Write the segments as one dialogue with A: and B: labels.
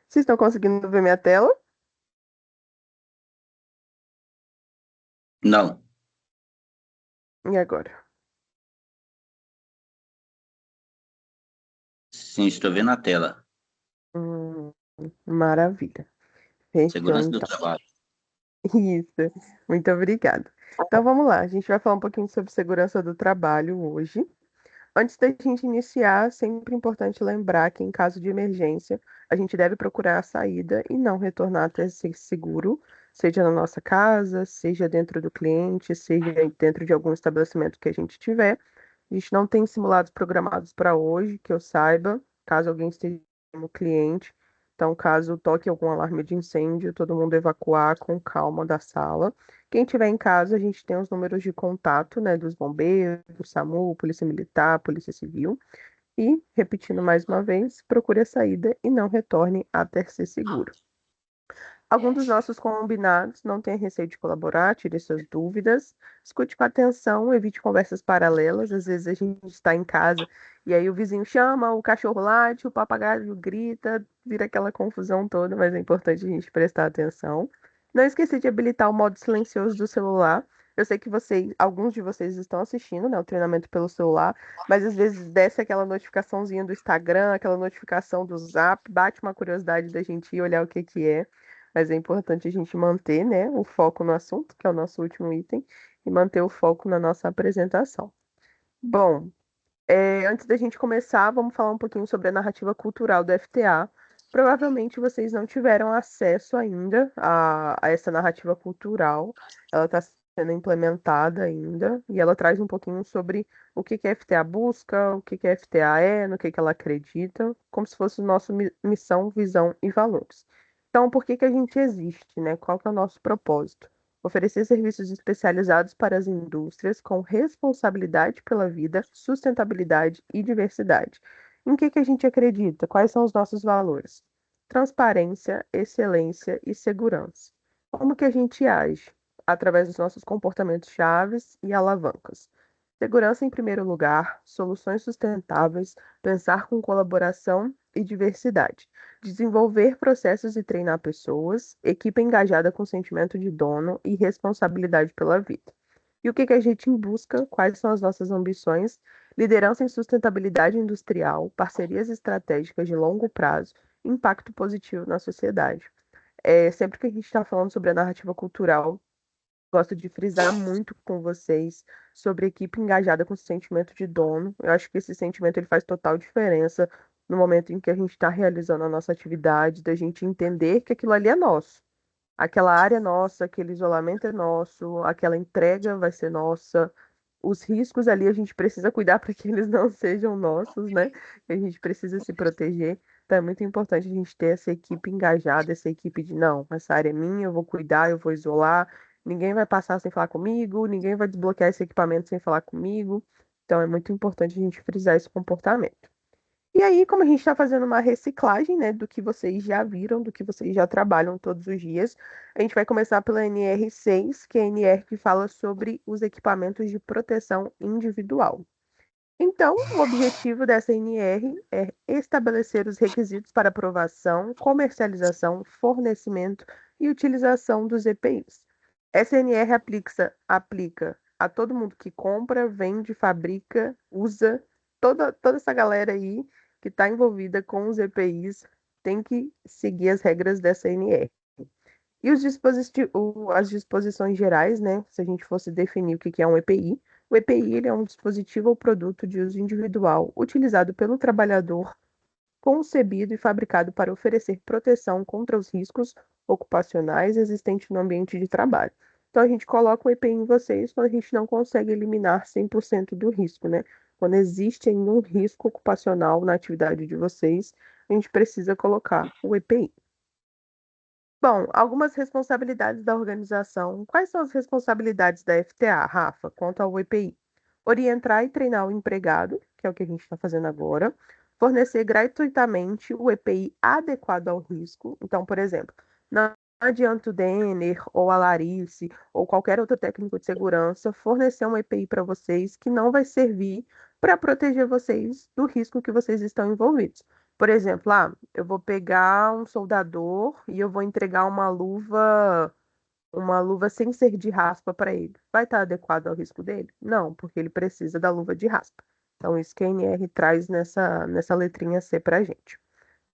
A: Vocês estão conseguindo ver minha tela?
B: Não,
A: E agora?
B: sim, estou vendo a tela.
A: Hum, maravilha. Fechou,
B: Segurança do
A: então.
B: trabalho.
A: Isso. Muito obrigada. Então vamos lá. A gente vai falar um pouquinho sobre segurança do trabalho hoje. Antes da gente iniciar, é sempre importante lembrar que, em caso de emergência, a gente deve procurar a saída e não retornar até ser seguro, seja na nossa casa, seja dentro do cliente, seja dentro de algum estabelecimento que a gente tiver. A gente não tem simulados programados para hoje, que eu saiba, caso alguém esteja no cliente. Então, caso toque algum alarme de incêndio, todo mundo evacuar com calma da sala. Quem estiver em casa, a gente tem os números de contato, né, dos bombeiros, do SAMU, Polícia Militar, Polícia Civil. E, repetindo mais uma vez, procure a saída e não retorne até ser seguro. Algum dos nossos combinados, não tenha receio de colaborar, tire suas dúvidas, escute com atenção, evite conversas paralelas. Às vezes a gente está em casa e aí o vizinho chama, o cachorro late, o papagaio grita, vira aquela confusão toda, mas é importante a gente prestar atenção. Não esqueça de habilitar o modo silencioso do celular. Eu sei que vocês, alguns de vocês estão assistindo, né, o treinamento pelo celular, mas às vezes desce aquela notificaçãozinha do Instagram, aquela notificação do Zap, bate uma curiosidade da gente ir olhar o que que é. Mas é importante a gente manter, né, o foco no assunto, que é o nosso último item, e manter o foco na nossa apresentação. Bom, antes da gente começar, vamos falar um pouquinho sobre a narrativa cultural do FTA. Provavelmente vocês não tiveram acesso ainda a essa narrativa cultural. Ela está sendo implementada ainda e ela traz um pouquinho sobre o que que a FTA busca, o que que a FTA é, no que ela acredita, como se fosse nossa missão, visão e valores. Então, por que que a gente existe, né? Qual que é o nosso propósito? Oferecer serviços especializados para as indústrias com responsabilidade pela vida, sustentabilidade e diversidade. Em que a gente acredita? Quais são os nossos valores? Transparência, excelência e segurança. Como que a gente age? Através dos nossos comportamentos chaves e alavancas. Segurança em primeiro lugar, soluções sustentáveis, pensar com colaboração e diversidade. Desenvolver processos e treinar pessoas, equipe engajada com sentimento de dono e responsabilidade pela vida. E o que que a gente busca? Quais são as nossas ambições? Liderança em sustentabilidade industrial, parcerias estratégicas de longo prazo, impacto positivo na sociedade. Sempre que a gente está falando sobre a narrativa cultural, gosto de frisar muito com vocês sobre equipe engajada com sentimento de dono. Eu acho que esse sentimento ele faz total diferença no momento em que a gente está realizando a nossa atividade, da gente entender que aquilo ali é nosso. Aquela área é nossa, aquele isolamento é nosso, aquela entrega vai ser nossa. Os riscos ali a gente precisa cuidar para que eles não sejam nossos, né? A gente precisa se proteger. Então é muito importante a gente ter essa equipe engajada, essa equipe de não, essa área é minha, eu vou cuidar, eu vou isolar, ninguém vai passar sem falar comigo, ninguém vai desbloquear esse equipamento sem falar comigo. Então é muito importante a gente frisar esse comportamento. E aí, como a gente está fazendo uma reciclagem, né, do que vocês já viram, do que vocês já trabalham todos os dias, a gente vai começar pela NR6, que é a NR que fala sobre os equipamentos de proteção individual. Então, o objetivo dessa NR é estabelecer os requisitos para aprovação, comercialização, fornecimento e utilização dos EPIs. Essa NR aplica a todo mundo que compra, vende, fabrica, usa, toda essa galera aí que está envolvida com os EPIs tem que seguir as regras dessa NR. E as disposições gerais, né? Se a gente fosse definir o que que é um EPI, o EPI ele é um dispositivo ou produto de uso individual utilizado pelo trabalhador, concebido e fabricado para oferecer proteção contra os riscos ocupacionais existentes no ambiente de trabalho. Então, a gente coloca o EPI em vocês quando a gente não consegue eliminar 100% do risco, né? Quando existe ainda um risco ocupacional na atividade de vocês, a gente precisa colocar o EPI. Bom, algumas responsabilidades da organização. Quais são as responsabilidades da FTA, Rafa, quanto ao EPI? Orientar e treinar o empregado, que é o que a gente está fazendo agora. Fornecer gratuitamente o EPI adequado ao risco. Então, por exemplo, não adianta o Denner ou a Larice ou qualquer outro técnico de segurança fornecer um EPI para vocês que não vai servir para proteger vocês do risco que vocês estão envolvidos. Por exemplo, eu vou pegar um soldador e eu vou entregar uma luva sem ser de raspa para ele. Vai estar adequado ao risco dele? Não, porque ele precisa da luva de raspa. Então, isso que a NR traz nessa letrinha C para a gente.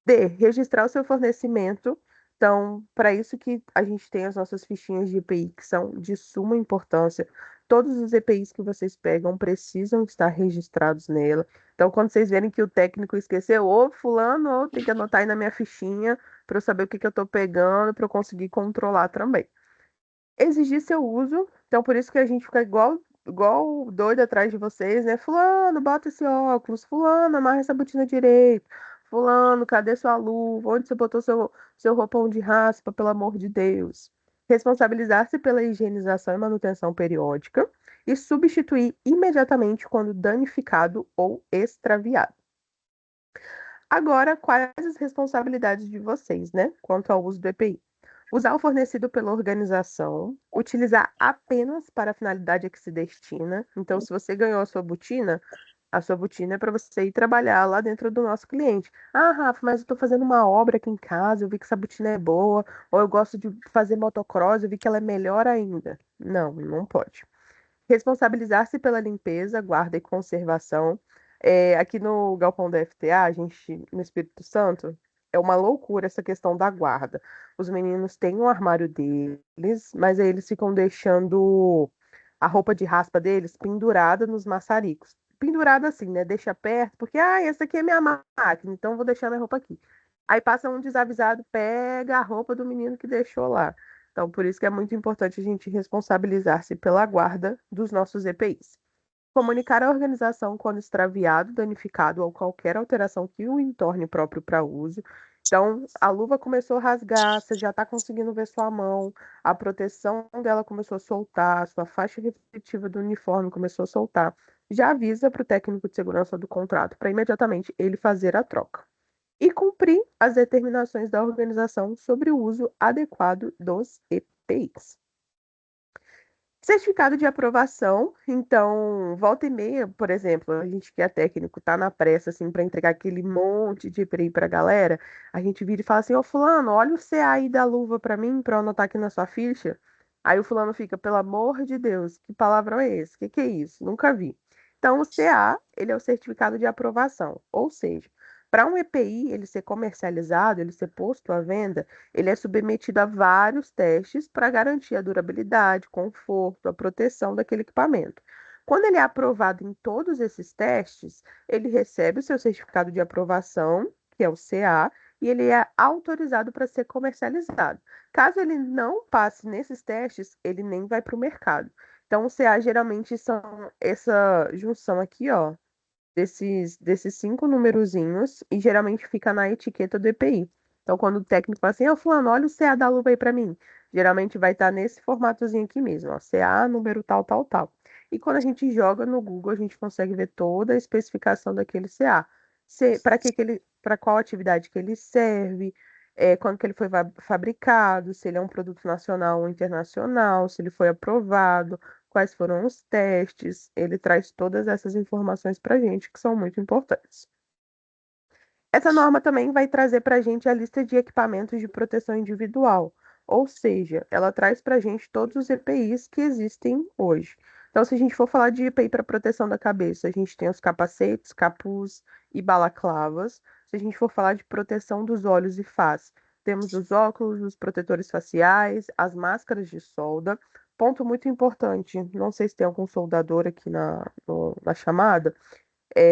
A: D, registrar o seu fornecimento. Então, para isso que a gente tem as nossas fichinhas de EPI, que são de suma importância. Todos os EPIs que vocês pegam precisam estar registrados nela. Então, quando vocês verem que o técnico esqueceu, ô fulano, ô, tem que anotar aí na minha fichinha para eu saber o que que eu estou pegando, para eu conseguir controlar também. Exigir seu uso, então por isso que a gente fica igual doido atrás de vocês, né? Fulano, bota esse óculos. Fulano, amarra essa botina direito. Fulano, cadê sua luva? Onde você botou seu roupão de raspa, pelo amor de Deus? Responsabilizar-se pela higienização e manutenção periódica e substituir imediatamente quando danificado ou extraviado. Agora, quais as responsabilidades de vocês, né, quanto ao uso do EPI? Usar o fornecido pela organização, utilizar apenas para a finalidade a que se destina. Então, se você ganhou a sua botina é para você ir trabalhar lá dentro do nosso cliente. Ah, Rafa, mas eu estou fazendo uma obra aqui em casa, eu vi que essa botina é boa, ou eu gosto de fazer motocross, eu vi que ela é melhor ainda. Não, não pode. Responsabilizar-se pela limpeza, guarda e conservação. Aqui no Galpão da FTA, a gente, no Espírito Santo, é uma loucura essa questão da guarda. Os meninos têm um armário deles, mas aí eles ficam deixando a roupa de raspa deles pendurada nos maçaricos. Pendurada assim, né? Deixa perto, porque, essa aqui é minha máquina, então eu vou deixar minha roupa aqui. Aí passa um desavisado, pega a roupa do menino que deixou lá. Então, por isso que é muito importante a gente responsabilizar-se pela guarda dos nossos EPIs. Comunicar à organização quando extraviado, danificado ou qualquer alteração que o entorne próprio para uso. Então, a luva começou a rasgar, você já está conseguindo ver sua mão, a proteção dela começou a soltar, a sua faixa refletiva do uniforme começou a soltar. Já avisa para o técnico de segurança do contrato para imediatamente ele fazer a troca e cumprir as determinações da organização sobre o uso adequado dos EPIs. Certificado de aprovação, então, volta e meia, por exemplo, a gente que é técnico, tá na pressa, assim, para entregar aquele monte de EPI para a galera, a gente vira e fala assim, ô fulano, olha o CA aí da luva para mim, para eu anotar aqui na sua ficha. Aí o fulano fica, pelo amor de Deus, que palavrão é esse? O que que é isso? Nunca vi. Então, o CA, ele é o certificado de aprovação, ou seja, para um EPI ele ser comercializado, ele ser posto à venda, ele é submetido a vários testes para garantir a durabilidade, conforto, a proteção daquele equipamento. Quando ele é aprovado em todos esses testes, ele recebe o seu certificado de aprovação, que é o CA, e ele é autorizado para ser comercializado. Caso ele não passe nesses testes, ele nem vai para o mercado. Então, o CA geralmente são essa junção aqui, ó, desses cinco numerozinhos e geralmente fica na etiqueta do EPI. Então, quando o técnico fala assim, fulano, olha o CA da luva aí para mim. Geralmente vai estar nesse formatozinho aqui mesmo, ó, CA, número tal, tal, tal. E quando a gente joga no Google, a gente consegue ver toda a especificação daquele CA. Para para qual atividade que ele serve, quando que ele foi fabricado, se ele é um produto nacional ou internacional, se ele foi aprovado, quais foram os testes, ele traz todas essas informações para a gente, que são muito importantes. Essa norma também vai trazer para a gente a lista de equipamentos de proteção individual, ou seja, ela traz para a gente todos os EPIs que existem hoje. Então, se a gente for falar de EPI para proteção da cabeça, a gente tem os capacetes, capuz e balaclavas. Se a gente for falar de proteção dos olhos e face, temos os óculos, os protetores faciais, as máscaras de solda. Ponto muito importante, não sei se tem algum soldador aqui na chamada.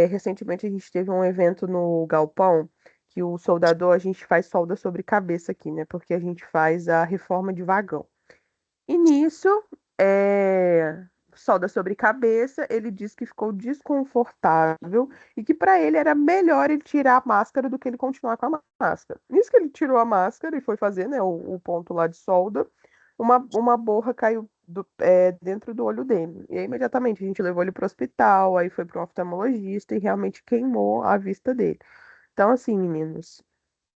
A: Recentemente a gente teve um evento no Galpão que o soldador, a gente faz solda sobre cabeça aqui, né? Porque a gente faz a reforma de vagão. E nisso, solda sobre cabeça, ele disse que ficou desconfortável e que para ele era melhor ele tirar a máscara do que ele continuar com a máscara. Nisso que ele tirou a máscara e foi fazer, né, o ponto lá de solda, uma borra caiu dentro do olho dele. E aí, imediatamente a gente levou ele para o hospital, aí foi para um oftalmologista e realmente queimou a vista dele. Então, assim, meninos,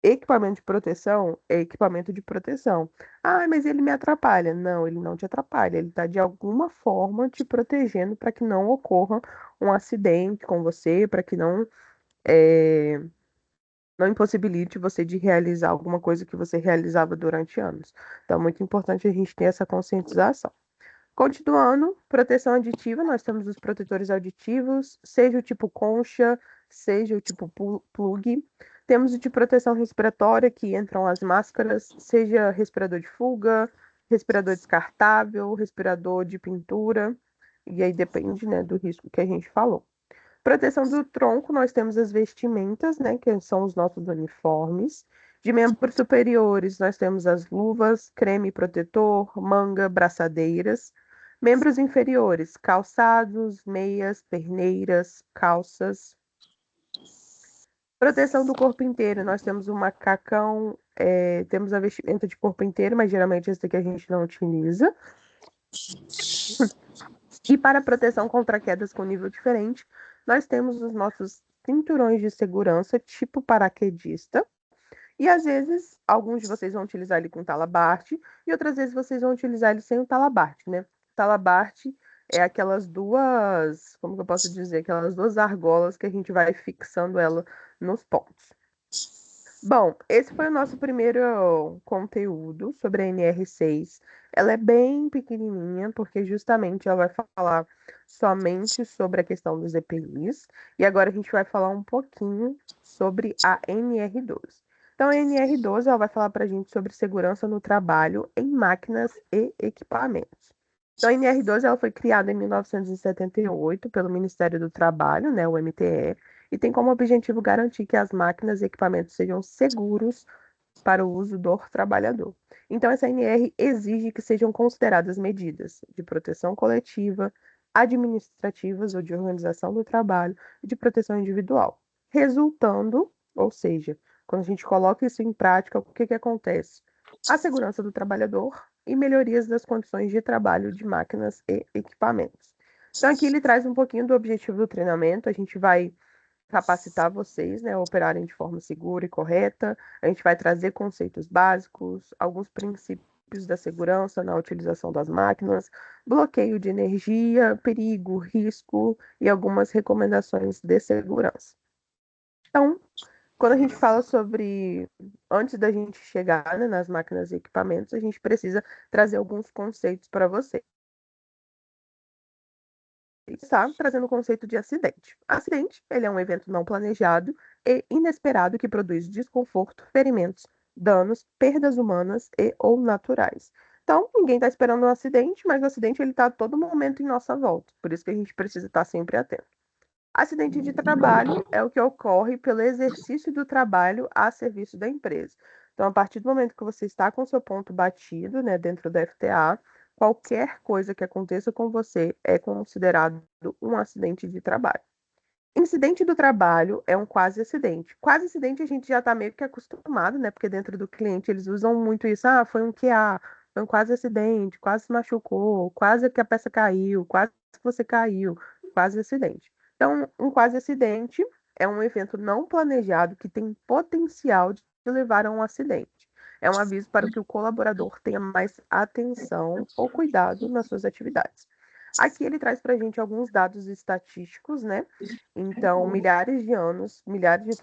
A: equipamento de proteção é equipamento de proteção. Ah, mas ele me atrapalha. Não, ele não te atrapalha. Ele está de alguma forma te protegendo para que não ocorra um acidente com você, para que não é, não impossibilite você de realizar alguma coisa que você realizava durante anos. Então, é muito importante a gente ter essa conscientização. Continuando, proteção aditiva, nós temos os protetores auditivos, seja o tipo concha, seja o tipo plug. Temos o de proteção respiratória, que entram as máscaras, seja respirador de fuga, respirador descartável, respirador de pintura, e aí depende, né, do risco que a gente falou. Proteção do tronco, nós temos as vestimentas, né, que são os nossos uniformes. De membros superiores, nós temos as luvas, creme protetor, manga, braçadeiras. Membros inferiores, calçados, meias, perneiras, calças. Proteção do corpo inteiro, nós temos o macacão, temos a vestimenta de corpo inteiro, mas geralmente esse daqui a gente não utiliza. E para proteção contra quedas com nível diferente, nós temos os nossos cinturões de segurança, tipo paraquedista. E às vezes, alguns de vocês vão utilizar ele com talabarte, e outras vezes vocês vão utilizar ele sem o talabarte, né? Talabarte é aquelas duas, como que eu posso dizer? Aquelas duas argolas que a gente vai fixando ela nos pontos. Bom, esse foi o nosso primeiro conteúdo sobre a NR6. Ela é bem pequenininha, porque justamente ela vai falar somente sobre a questão dos EPIs. E agora a gente vai falar um pouquinho sobre a NR12. Então, a NR12 ela vai falar para a gente sobre segurança no trabalho em máquinas e equipamentos. Então, a NR12 ela foi criada em 1978 pelo Ministério do Trabalho, né, o MTE, e tem como objetivo garantir que as máquinas e equipamentos sejam seguros para o uso do trabalhador. Então, essa NR exige que sejam consideradas medidas de proteção coletiva, administrativas ou de organização do trabalho e de proteção individual, resultando, ou seja, quando a gente coloca isso em prática, o que que acontece? A segurança do trabalhador e melhorias das condições de trabalho de máquinas e equipamentos. Então, aqui ele traz um pouquinho do objetivo do treinamento, a gente vai capacitar vocês, né, a operarem de forma segura e correta. A gente vai trazer conceitos básicos, alguns princípios da segurança na utilização das máquinas, bloqueio de energia, perigo, risco e algumas recomendações de segurança. Então, quando a gente fala sobre antes da gente chegar, né, nas máquinas e equipamentos, a gente precisa trazer alguns conceitos para vocês. Está trazendo o conceito de acidente. Acidente, ele é um evento não planejado e inesperado que produz desconforto, ferimentos, danos, perdas humanas e ou naturais. Então, ninguém está esperando um acidente, mas o acidente ele está a todo momento em nossa volta. Por isso que a gente precisa estar sempre atento. Acidente de trabalho é o que ocorre pelo exercício do trabalho a serviço da empresa. Então, a partir do momento que você está com seu ponto batido, né, dentro da FTA, qualquer coisa que aconteça com você é considerado um acidente de trabalho. Incidente do trabalho é um quase acidente. Quase acidente a gente já está meio que acostumado, né? Porque dentro do cliente eles usam muito isso. Ah, foi um QA, foi um quase acidente, quase se machucou, quase que a peça caiu, quase que você caiu, quase acidente. Então, um quase acidente é um evento não planejado que tem potencial de levar a um acidente. É um aviso para que o colaborador tenha mais atenção ou cuidado nas suas atividades. Aqui ele traz para a gente alguns dados estatísticos, né? Então, milhares de anos, milhares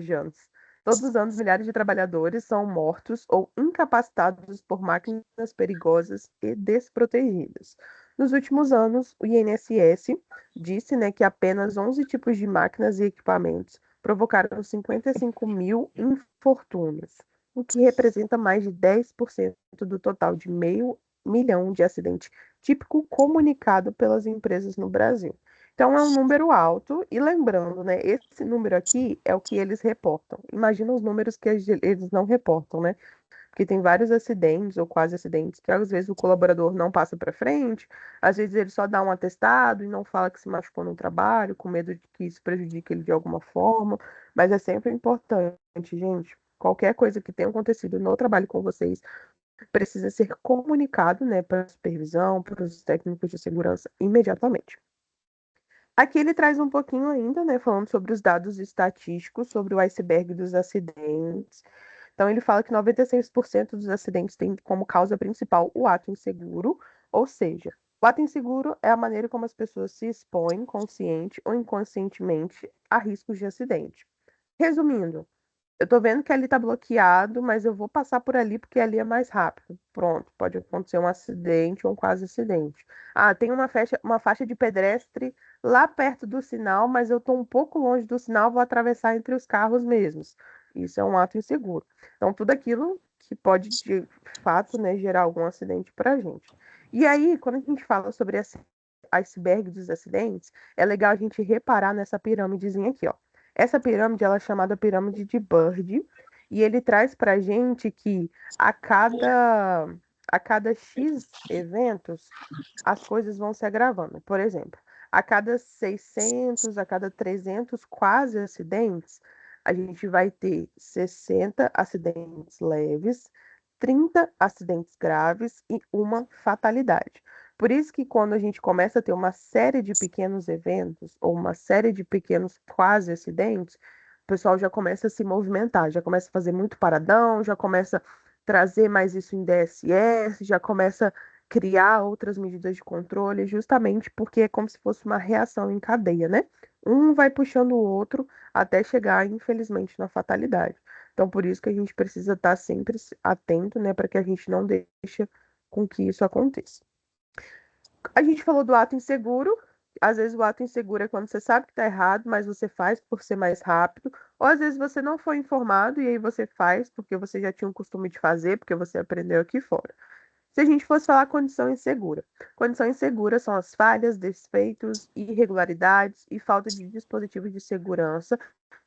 A: de anos. Todos os anos, milhares de trabalhadores são mortos ou incapacitados por máquinas perigosas e desprotegidas. Nos últimos anos, o INSS disse, né, que apenas 11 tipos de máquinas e equipamentos provocaram 55 mil infortúnios, o que representa mais de 10% do total de meio milhão de acidentes típico comunicado pelas empresas no Brasil. Então é um número alto, e lembrando, né, esse número aqui é o que eles reportam. Imagina os números que eles não reportam, né? Porque tem vários acidentes ou quase acidentes que às vezes o colaborador não passa para frente, às vezes ele só dá um atestado e não fala que se machucou no trabalho, com medo de que isso prejudique ele de alguma forma, mas é sempre importante, gente. Qualquer coisa que tenha acontecido no trabalho com vocês, precisa ser comunicado, né, para a supervisão, para os técnicos de segurança imediatamente. Aqui ele traz um pouquinho ainda, né, falando sobre os dados estatísticos sobre o iceberg dos acidentes. Então ele fala que 96% dos acidentes têm como causa principal o ato inseguro, ou seja, o ato inseguro é a maneira como as pessoas se expõem, consciente ou inconscientemente, a riscos de acidente. Resumindo, eu tô vendo que ali tá bloqueado, mas eu vou passar por ali porque ali é mais rápido. Pronto, pode acontecer um acidente ou um quase acidente. Ah, tem uma faixa de pedestre lá perto do sinal, mas eu tô um pouco longe do sinal, vou atravessar entre os carros mesmos. Isso é um ato inseguro. Então, tudo aquilo que pode, de fato, né, gerar algum acidente pra gente. E aí, quando a gente fala sobre esse iceberg dos acidentes, é legal a gente reparar nessa pirâmidezinha aqui, ó. Essa pirâmide ela é chamada pirâmide de Bird, e ele traz para a gente que a cada, a cada X eventos, as coisas vão se agravando. Por exemplo, a cada 600, a cada 300 quase acidentes, a gente vai ter 60 acidentes leves, 30 acidentes graves e uma fatalidade. Por isso que quando a gente começa a ter uma série de pequenos eventos ou uma série de pequenos quase acidentes, o pessoal já começa a se movimentar, já começa a fazer muito paradão, já começa a trazer mais isso em DSS, já começa a criar outras medidas de controle, justamente porque é como se fosse uma reação em cadeia, né? Um vai puxando o outro até chegar, infelizmente, na fatalidade. Então, por isso que a gente precisa estar sempre atento, né, para que a gente não deixe com que isso aconteça. A gente falou do ato inseguro. Às vezes o ato inseguro é quando você sabe que está errado, mas você faz por ser mais rápido. Ou às vezes você não foi informado e aí você faz porque você já tinha um costume de fazer, porque você aprendeu aqui fora. Se a gente fosse falar condição insegura são as falhas, defeitos, irregularidades e falta de dispositivos de segurança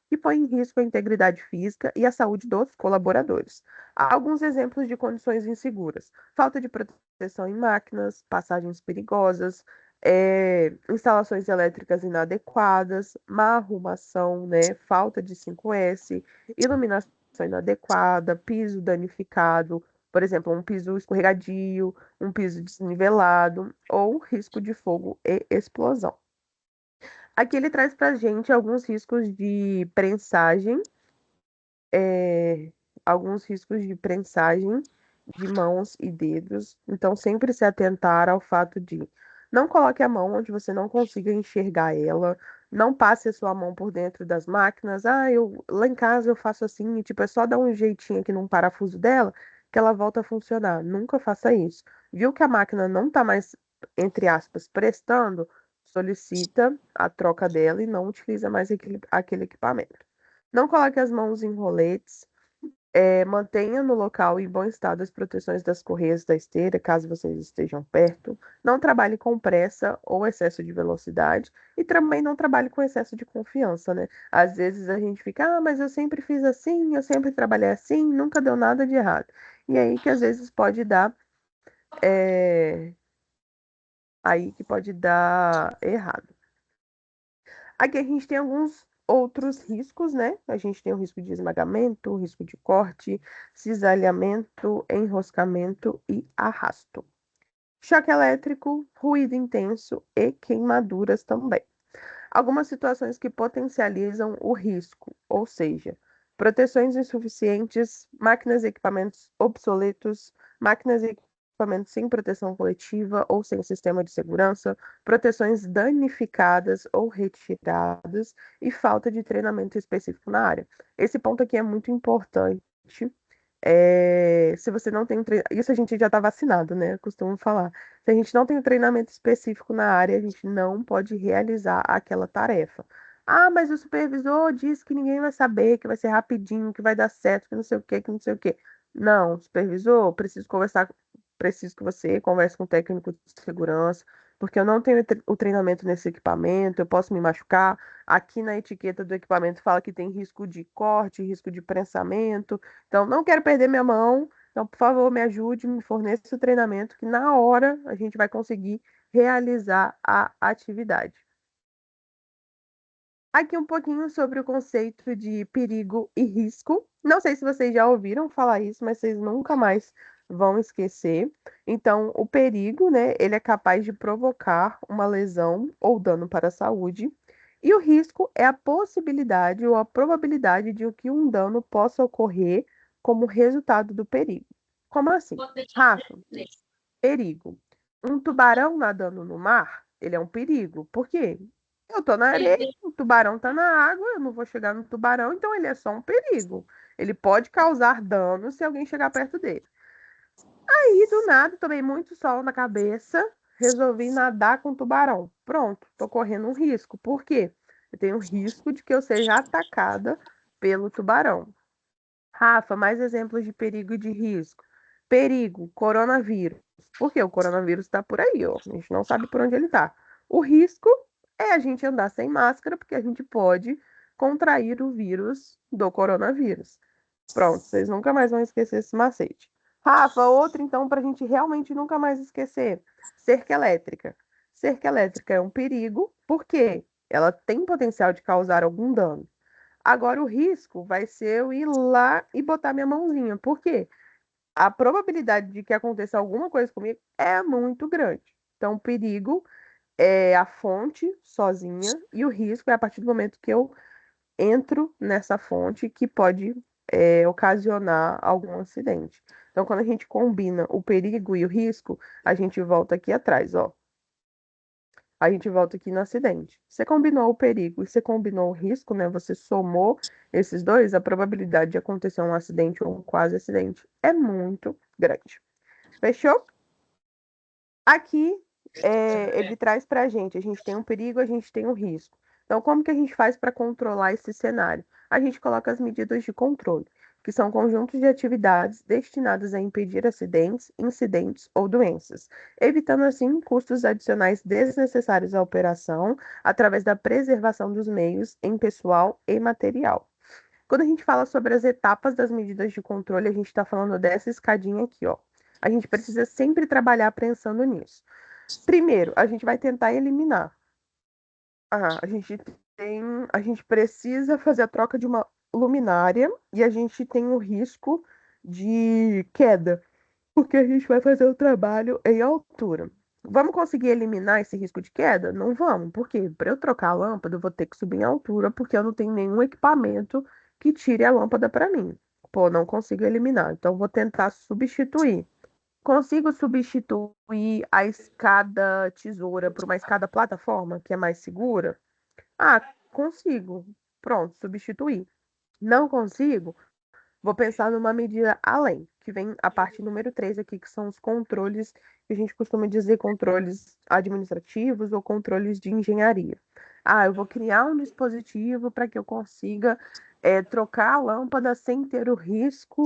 A: que põe em risco a integridade física e a saúde dos colaboradores. Há alguns exemplos de condições inseguras: falta de proteção em máquinas, passagens perigosas, instalações elétricas inadequadas, má arrumação, né, falta de 5S, iluminação inadequada, piso danificado, por exemplo, um piso escorregadio, um piso desnivelado ou risco de fogo e explosão. Aqui ele traz para a gente é, alguns riscos de prensagem de mãos e dedos. Então, sempre se atentar ao fato de não coloque a mão onde você não consiga enxergar ela, não passe a sua mão por dentro das máquinas. Ah, lá em casa eu faço assim, e tipo, é só dar um jeitinho aqui num parafuso dela que ela volta a funcionar. Nunca faça isso. Viu que a máquina não está mais, entre aspas, prestando? Solicita a troca dela e não utiliza mais aquele equipamento. Não coloque as mãos em roletes. Mantenha no local em bom estado as proteções das correias da esteira, caso vocês estejam perto. Não trabalhe com pressa ou excesso de velocidade. E também não trabalhe com excesso de confiança, né? Às vezes a gente fica, ah, mas eu sempre fiz assim, eu sempre trabalhei assim, nunca deu nada de errado. E aí que às vezes pode dar, é, aí que pode dar errado. Aqui a gente tem alguns outros riscos, né? A gente tem o risco de esmagamento, o risco de corte, cisalhamento, enroscamento e arrasto. Choque elétrico, ruído intenso e queimaduras também. Algumas situações que potencializam o risco, ou seja, proteções insuficientes, máquinas e equipamentos obsoletos, máquinas e equipamentos sem proteção coletiva ou sem sistema de segurança, proteções danificadas ou retiradas e falta de treinamento específico na área. Esse ponto aqui é muito importante. Se você não tem isso a gente já está vacinado, né? Eu costumo falar. Se a gente não tem um treinamento específico na área, a gente não pode realizar aquela tarefa. Ah, mas o supervisor disse que ninguém vai saber, que vai ser rapidinho, que vai dar certo, que não sei o quê, que não sei o quê. Não, supervisor, preciso que você converse com o técnico de segurança, porque eu não tenho o treinamento nesse equipamento, eu posso me machucar. Aqui na etiqueta do equipamento fala que tem risco de corte, risco de prensamento. Então, não quero perder minha mão. Então, por favor, me ajude, me forneça o treinamento, que na hora a gente vai conseguir realizar a atividade. Aqui um pouquinho sobre o conceito de perigo e risco. Não sei se vocês já ouviram falar isso, mas vocês nunca mais vão esquecer. Então, o perigo, né, ele é capaz de provocar uma lesão ou dano para a saúde. E o risco é a possibilidade ou a probabilidade de que um dano possa ocorrer como resultado do perigo. Como assim? Rafa, perigo. Um tubarão nadando no mar, ele é um perigo. Por quê? Eu tô na areia, o tubarão tá na água, eu não vou chegar no tubarão, então ele é só um perigo. Ele pode causar dano se alguém chegar perto dele. Aí, do nada, tomei muito sol na cabeça, resolvi nadar com o tubarão. Pronto, tô correndo um risco. Por quê? Eu tenho risco de que eu seja atacada pelo tubarão. Rafa, mais exemplos de perigo e de risco. Perigo, coronavírus. Por quê? O coronavírus está por aí, ó. A gente não sabe por onde ele está. O risco é a gente andar sem máscara, porque a gente pode contrair o vírus do coronavírus. Pronto, vocês nunca mais vão esquecer esse macete. Rafa, outro então para a gente realmente nunca mais esquecer. Cerca elétrica. Cerca elétrica é um perigo, porque ela tem potencial de causar algum dano. Agora o risco vai ser eu ir lá e botar minha mãozinha. Por quê? A probabilidade de que aconteça alguma coisa comigo é muito grande. Então, o perigo é a fonte sozinha e o risco é a partir do momento que eu entro nessa fonte que pode ocasionar algum acidente. Então, quando a gente combina o perigo e o risco, a gente volta aqui atrás, ó. A gente volta aqui no acidente. Você combinou o perigo e você combinou o risco, né? Você somou esses dois, a probabilidade de acontecer um acidente ou um quase acidente é muito grande. Fechou? Aqui ele traz para a gente tem um perigo, a gente tem um risco. Então, como que a gente faz para controlar esse cenário? A gente coloca as medidas de controle, que são conjuntos de atividades destinadas a impedir acidentes, incidentes ou doenças, evitando assim custos adicionais desnecessários à operação, através da preservação dos meios em pessoal e material. Quando a gente fala sobre as etapas das medidas de controle, a gente está falando dessa escadinha aqui, ó. A gente precisa sempre trabalhar pensando nisso. Primeiro, a gente vai tentar eliminar. A gente tem, a gente precisa fazer a troca de uma luminária e a gente tem o risco de queda, porque a gente vai fazer o trabalho em altura. Vamos conseguir eliminar esse risco de queda? Não vamos, porque para eu trocar a lâmpada, eu vou ter que subir em altura, porque eu não tenho nenhum equipamento que tire a lâmpada para mim. Pô, não consigo eliminar, então vou tentar substituir. Consigo substituir a escada tesoura por uma escada plataforma, que é mais segura? Ah, consigo. Pronto, substituir. Não consigo? Vou pensar numa medida além, que vem a parte número 3 aqui, que são os controles, que a gente costuma dizer controles administrativos ou controles de engenharia. Ah, eu vou criar um dispositivo para que eu consiga trocar a lâmpada sem ter o risco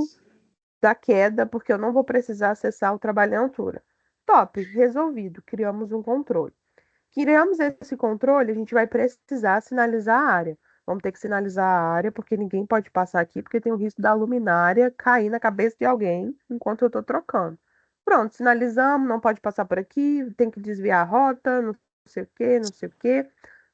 A: da queda, porque eu não vou precisar acessar o trabalho em altura. Top, resolvido. Criamos um controle. Criamos esse controle, a gente vai precisar sinalizar a área. Vamos ter que sinalizar a área, porque ninguém pode passar aqui, porque tem o risco da luminária cair na cabeça de alguém enquanto eu estou trocando. Pronto, sinalizamos, não pode passar por aqui, tem que desviar a rota, não sei o quê, não sei o quê.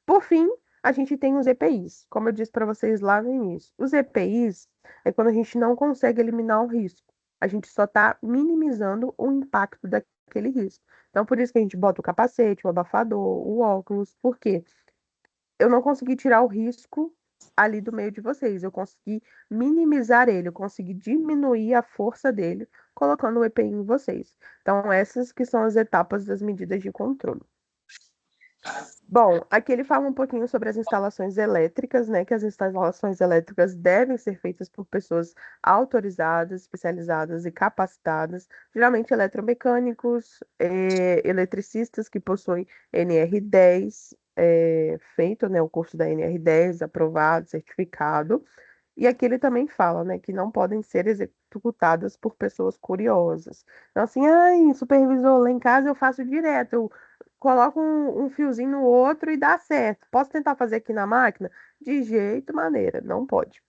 A: Por fim, a gente tem os EPIs, como eu disse para vocês lá no início. Os EPIs é quando a gente não consegue eliminar o risco. A gente só está minimizando o impacto daquele risco. Então, por isso que a gente bota o capacete, o abafador, o óculos. Por quê? Eu não consegui tirar o risco ali do meio de vocês. Eu consegui minimizar ele, eu consegui diminuir a força dele, colocando o EPI em vocês. Então, essas que são as etapas das medidas de controle. Bom, aqui ele fala um pouquinho sobre as instalações elétricas, né? Que as instalações elétricas devem ser feitas por pessoas autorizadas, especializadas e capacitadas, geralmente eletromecânicos, eletricistas que possuem NR10, feito, né, o curso da NR10, aprovado, certificado. E aqui ele também fala, né, que não podem ser executadas por pessoas curiosas. Então, assim, ai, supervisor, lá em casa eu faço direto, eu coloco um fiozinho no outro e dá certo. Posso tentar fazer aqui na máquina? De jeito maneira, não pode.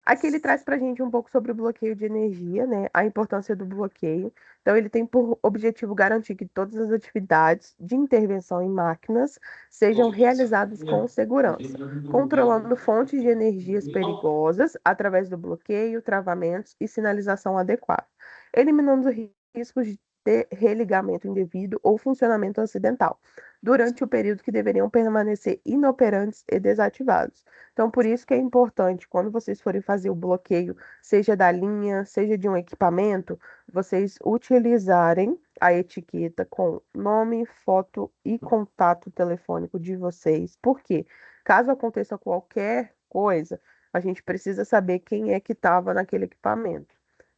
A: Aqui ele traz para a gente um pouco sobre o bloqueio de energia, né? A importância do bloqueio. Então, ele tem por objetivo garantir que todas as atividades de intervenção em máquinas sejam realizadas com segurança, controlando fontes de energias perigosas através do bloqueio, travamentos e sinalização adequada, eliminando riscos ter religamento indevido ou funcionamento acidental, durante o período que deveriam permanecer inoperantes e desativados. Então, por isso que é importante, quando vocês forem fazer o bloqueio, seja da linha, seja de um equipamento, vocês utilizarem a etiqueta com nome, foto e contato telefônico de vocês. Por quê? Caso aconteça qualquer coisa, a gente precisa saber quem é que estava naquele equipamento.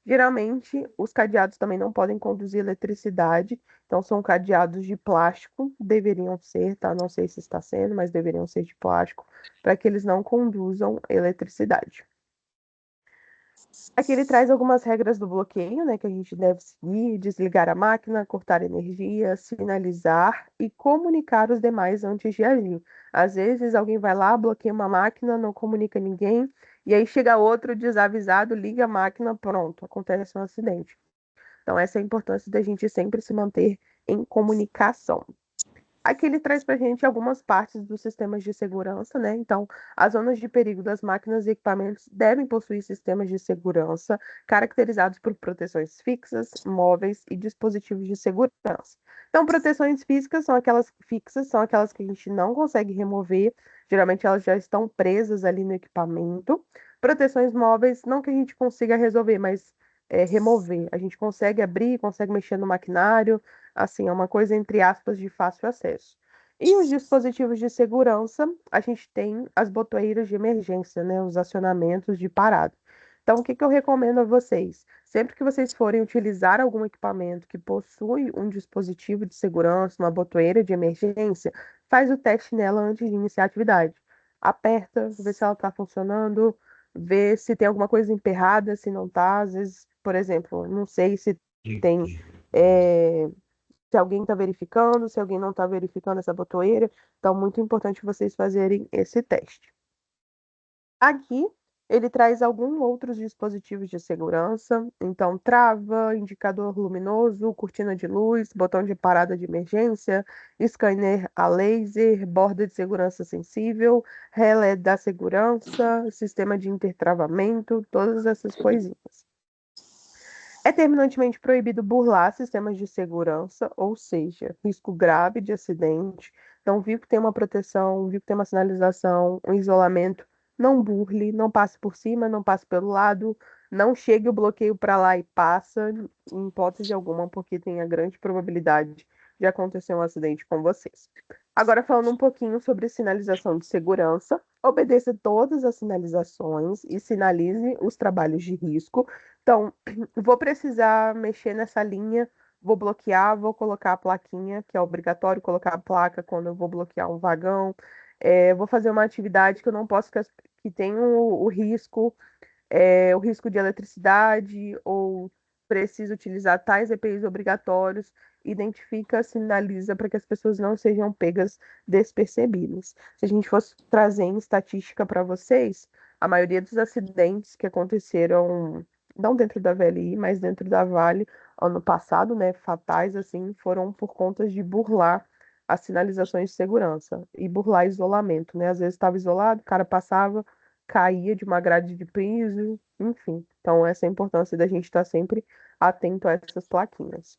A: Geralmente, os cadeados também não podem conduzir eletricidade, então são cadeados de plástico, deveriam ser, tá? Não sei se está sendo, mas deveriam ser de plástico, para que eles não conduzam eletricidade. Aqui ele traz algumas regras do bloqueio, né, que a gente deve seguir: desligar a máquina, cortar energia, sinalizar e comunicar os demais antes de agir. Às vezes alguém vai lá, bloqueia uma máquina, não comunica ninguém, e aí chega outro desavisado, liga a máquina, pronto, acontece um acidente. Então essa é a importância da gente sempre se manter em comunicação. Aqui ele traz para a gente algumas partes dos sistemas de segurança, né? Então, as zonas de perigo das máquinas e equipamentos devem possuir sistemas de segurança caracterizados por proteções fixas, móveis e dispositivos de segurança. Então, proteções físicas são aquelas fixas, são aquelas que a gente não consegue remover, geralmente elas já estão presas ali no equipamento. Proteções móveis, não que a gente consiga resolver, mas remover. A gente consegue abrir, consegue mexer no maquinário, assim, é uma coisa entre aspas de fácil acesso. E os dispositivos de segurança, a gente tem as botoeiras de emergência, né, os acionamentos de parada. Então, o que que eu recomendo a vocês? Sempre que vocês forem utilizar algum equipamento que possui um dispositivo de segurança, uma botoeira de emergência, faz o teste nela antes de iniciar a atividade. Aperta, vê se ela está funcionando, vê se tem alguma coisa emperrada, se não está. Às vezes, por exemplo, não sei se tem é, se alguém está verificando, se alguém não está verificando essa botoeira. Então, muito importante vocês fazerem esse teste. Aqui, ele traz alguns outros dispositivos de segurança. Então, trava, indicador luminoso, cortina de luz, botão de parada de emergência, scanner a laser, borda de segurança sensível, relé da segurança, sistema de intertravamento, todas essas coisinhas. É terminantemente proibido burlar sistemas de segurança, ou seja, risco grave de acidente. Então, viu que tem uma proteção, viu que tem uma sinalização, um isolamento, não burle, não passe por cima, não passe pelo lado, não chegue o bloqueio para lá e passa, em hipótese alguma, porque tem a grande probabilidade de acontecer um acidente com vocês. Agora, falando um pouquinho sobre sinalização de segurança, obedeça todas as sinalizações e sinalize os trabalhos de risco. Então, vou precisar mexer nessa linha, vou bloquear, vou colocar a plaquinha, que é obrigatório colocar a placa quando eu vou bloquear um vagão. Vou fazer uma atividade que eu não posso, que tem o risco de eletricidade, ou precisa utilizar tais EPIs obrigatórios, identifica, sinaliza para que as pessoas não sejam pegas despercebidas. Se a gente fosse trazer em estatística para vocês, a maioria dos acidentes que aconteceram, não dentro da VLI, mas dentro da Vale, ano passado, né, fatais, assim, foram por conta de burlar as sinalizações de segurança e burlar isolamento, né? Às vezes estava isolado, o cara passava, caía de uma grade de piso, enfim. Então, essa é a importância da gente estar sempre atento a essas plaquinhas.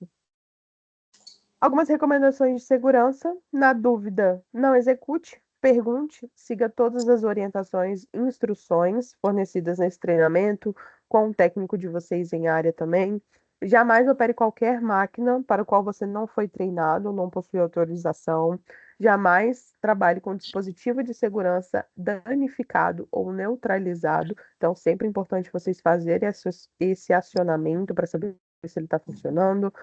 A: Algumas recomendações de segurança. Na dúvida, não execute, pergunte, siga todas as orientações e instruções fornecidas nesse treinamento, com o técnico de vocês em área também. Jamais opere qualquer máquina para a qual você não foi treinado, não possui autorização. Jamais trabalhe com dispositivo de segurança danificado ou neutralizado. Então, sempre é importante vocês fazerem esse acionamento para saber se ele está funcionando.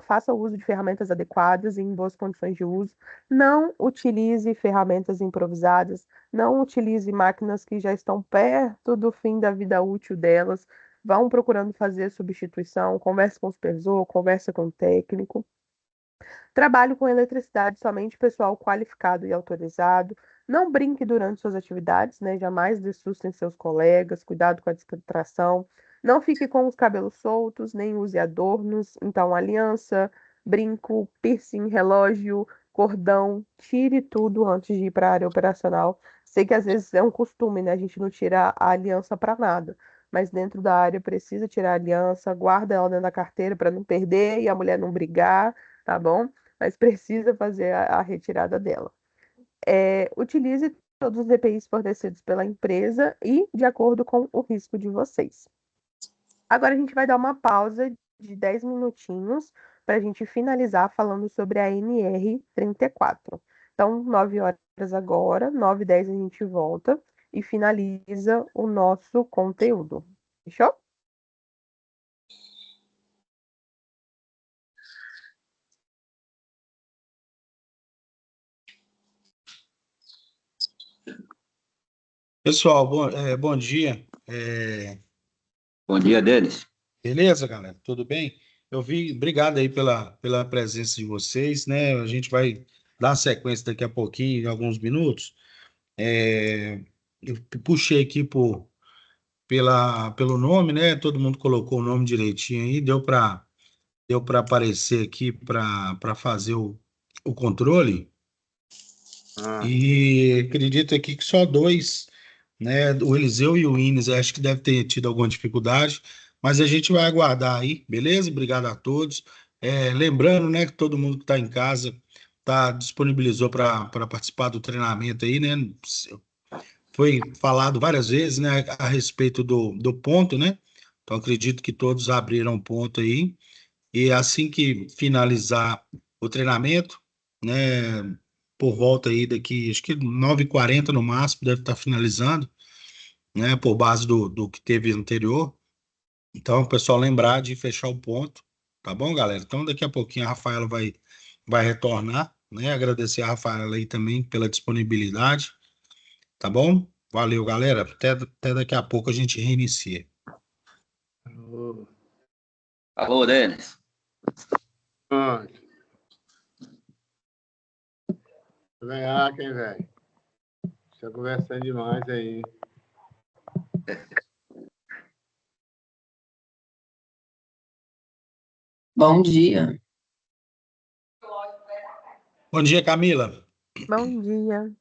A: Faça uso de ferramentas adequadas e em boas condições de uso. Não utilize ferramentas improvisadas. Não utilize máquinas que já estão perto do fim da vida útil delas. Vão procurando fazer substituição. Converse com o supervisor, converse com o técnico. Trabalho com eletricidade somente pessoal qualificado e autorizado. Não brinque durante suas atividades, né? Jamais dessustem seus colegas. Cuidado com a distração. Não fique com os cabelos soltos, nem use adornos. Então, aliança, brinco, piercing, relógio, cordão, tire tudo antes de ir para a área operacional. Sei que às vezes é um costume, né? A gente não tira a aliança para nada. mas dentro da área precisa tirar a aliança, guarda ela dentro da carteira para não perder e a mulher não brigar, tá bom? Mas precisa fazer a retirada dela. Utilize todos os DPIs fornecidos pela empresa e de acordo com o risco de vocês. Agora a gente vai dar uma pausa de 10 minutinhos para a gente finalizar falando sobre a NR34. Então, 9 horas agora, 9h10 a gente volta e finaliza o nosso conteúdo. Fechou?
C: Pessoal, bom dia.
B: Bom dia, Denis.
C: Beleza, galera? Tudo bem? Obrigado aí pela presença de vocês, né? A gente vai dar sequência daqui a pouquinho, em alguns minutos. Eu puxei aqui pelo nome, né? Todo mundo colocou o nome direitinho aí, deu para aparecer aqui para fazer o controle. E acredito aqui que só dois, né? O Eliseu e o Ines, acho que deve ter tido alguma dificuldade, mas a gente vai aguardar aí, beleza? Obrigado a todos. Lembrando, né, que todo mundo que está em casa disponibilizou para participar do treinamento aí, né? Foi falado várias vezes, né, a respeito do ponto, né? Então acredito que todos abriram ponto aí. E assim que finalizar o treinamento, né, por volta aí daqui, acho que 9h40 no máximo, deve estar finalizando, né, por base do que teve anterior. Então, o pessoal lembrar de fechar o ponto, tá bom, galera? Então, daqui a pouquinho a Rafaela vai retornar, né? Agradecer a Rafaela aí também pela disponibilidade, tá bom? Valeu, galera. Até daqui a pouco a gente reinicia.
B: Alô, Denis.
D: Ganhar, quem, velho? Você tá conversando demais aí.
E: Bom dia.
C: Bom dia, Camila.
A: Bom dia.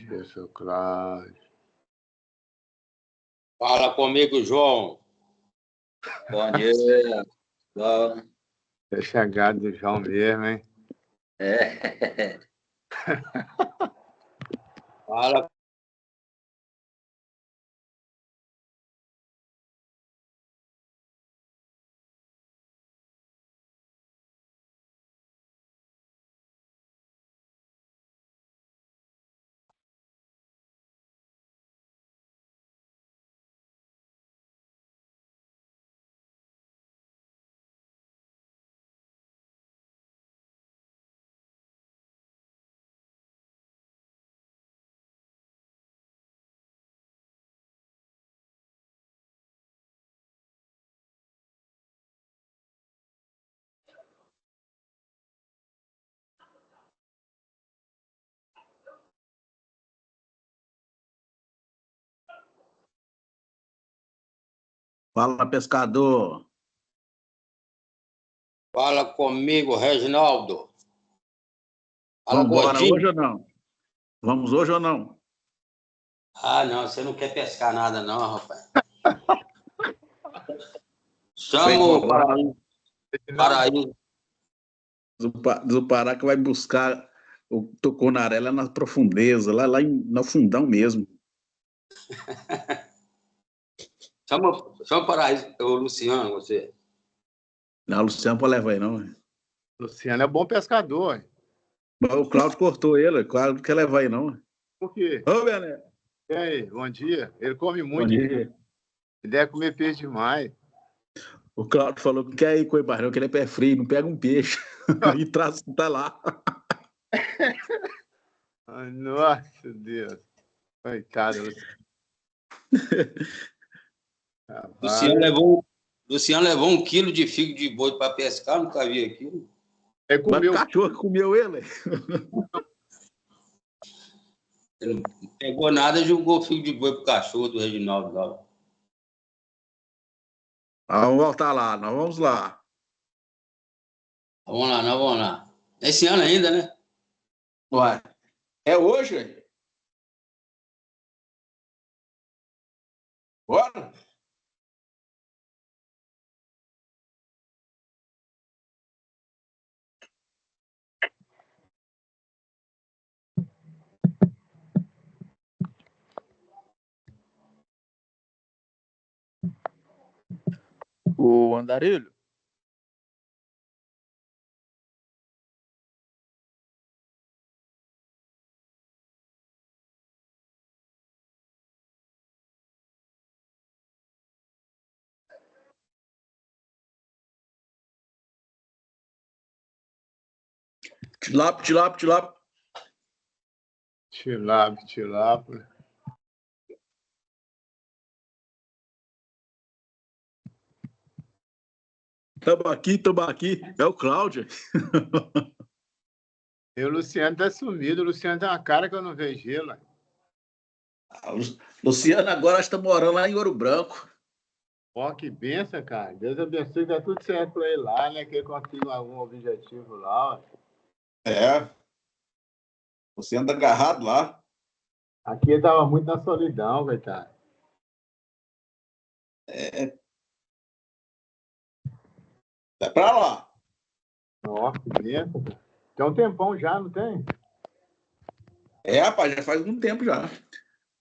D: Deixa claro.
F: Fala comigo, João.
B: Bom dia. Bom.
D: É chegado do João mesmo, hein?
F: Fala.
B: Fala, pescador.
F: Fala comigo, Reginaldo. Fala,
B: Vamos embora
F: gordinho.
B: hoje ou não? Vamos hoje ou não?
F: Ah, não, você não quer pescar nada, não, rapaz. Chama o Paraíso.
B: Do Pará que vai buscar o tucunaré lá na profundeza, lá no fundão mesmo.
F: Chama o Paraíso, o Luciano, você.
B: Não, o Luciano pode levar aí, não.
D: Luciano é bom pescador, hein?
B: Mas o Cláudio cortou ele, o Cláudio não quer levar aí, não.
D: Por quê?
B: Ô, Bené.
D: E aí, bom dia. Ele come
B: Bom
D: muito.
B: dia.
D: Ele deve comer peixe demais.
B: O Cláudio falou que não quer ir com o Ibarrão, que ele é pé frio, não pega um peixe. E traz, tá lá.
D: Ai, nossa, Deus. Coitado.
F: Luciano levou 1 quilo de figo de boi para pescar, nunca vi aquilo.
D: É
B: Mas
D: comeu.
B: o cachorro comeu ele.
F: Ele não pegou nada e jogou fio de boi pro cachorro do Reginaldo lá.
B: Vamos voltar lá, nós vamos lá.
F: Vamos lá, nós vamos lá. Esse ano ainda, né?
B: Ué, é hoje, velho? Bora?
E: O Andarilho?
B: Tilápia, tilápia, tilápia.
D: Tilápia, tilápia.
B: Tambaqui, tambaqui. É o Cláudio.
D: E o Luciano tá sumido. O Luciano tem uma cara que eu não vejo ele.
B: Luciano agora está morando lá em Ouro Branco.
D: Ó, que benção, cara. Deus abençoe, tá tudo certo pra ele lá, né? Que ele consiga algum objetivo lá, ó.
B: É. Você anda agarrado lá.
D: Aqui ele tava muito na solidão, coitado.
B: É pra lá.
D: Ó, que benção, cara. Tem um tempão já, não tem?
B: É, rapaz, já faz algum tempo já.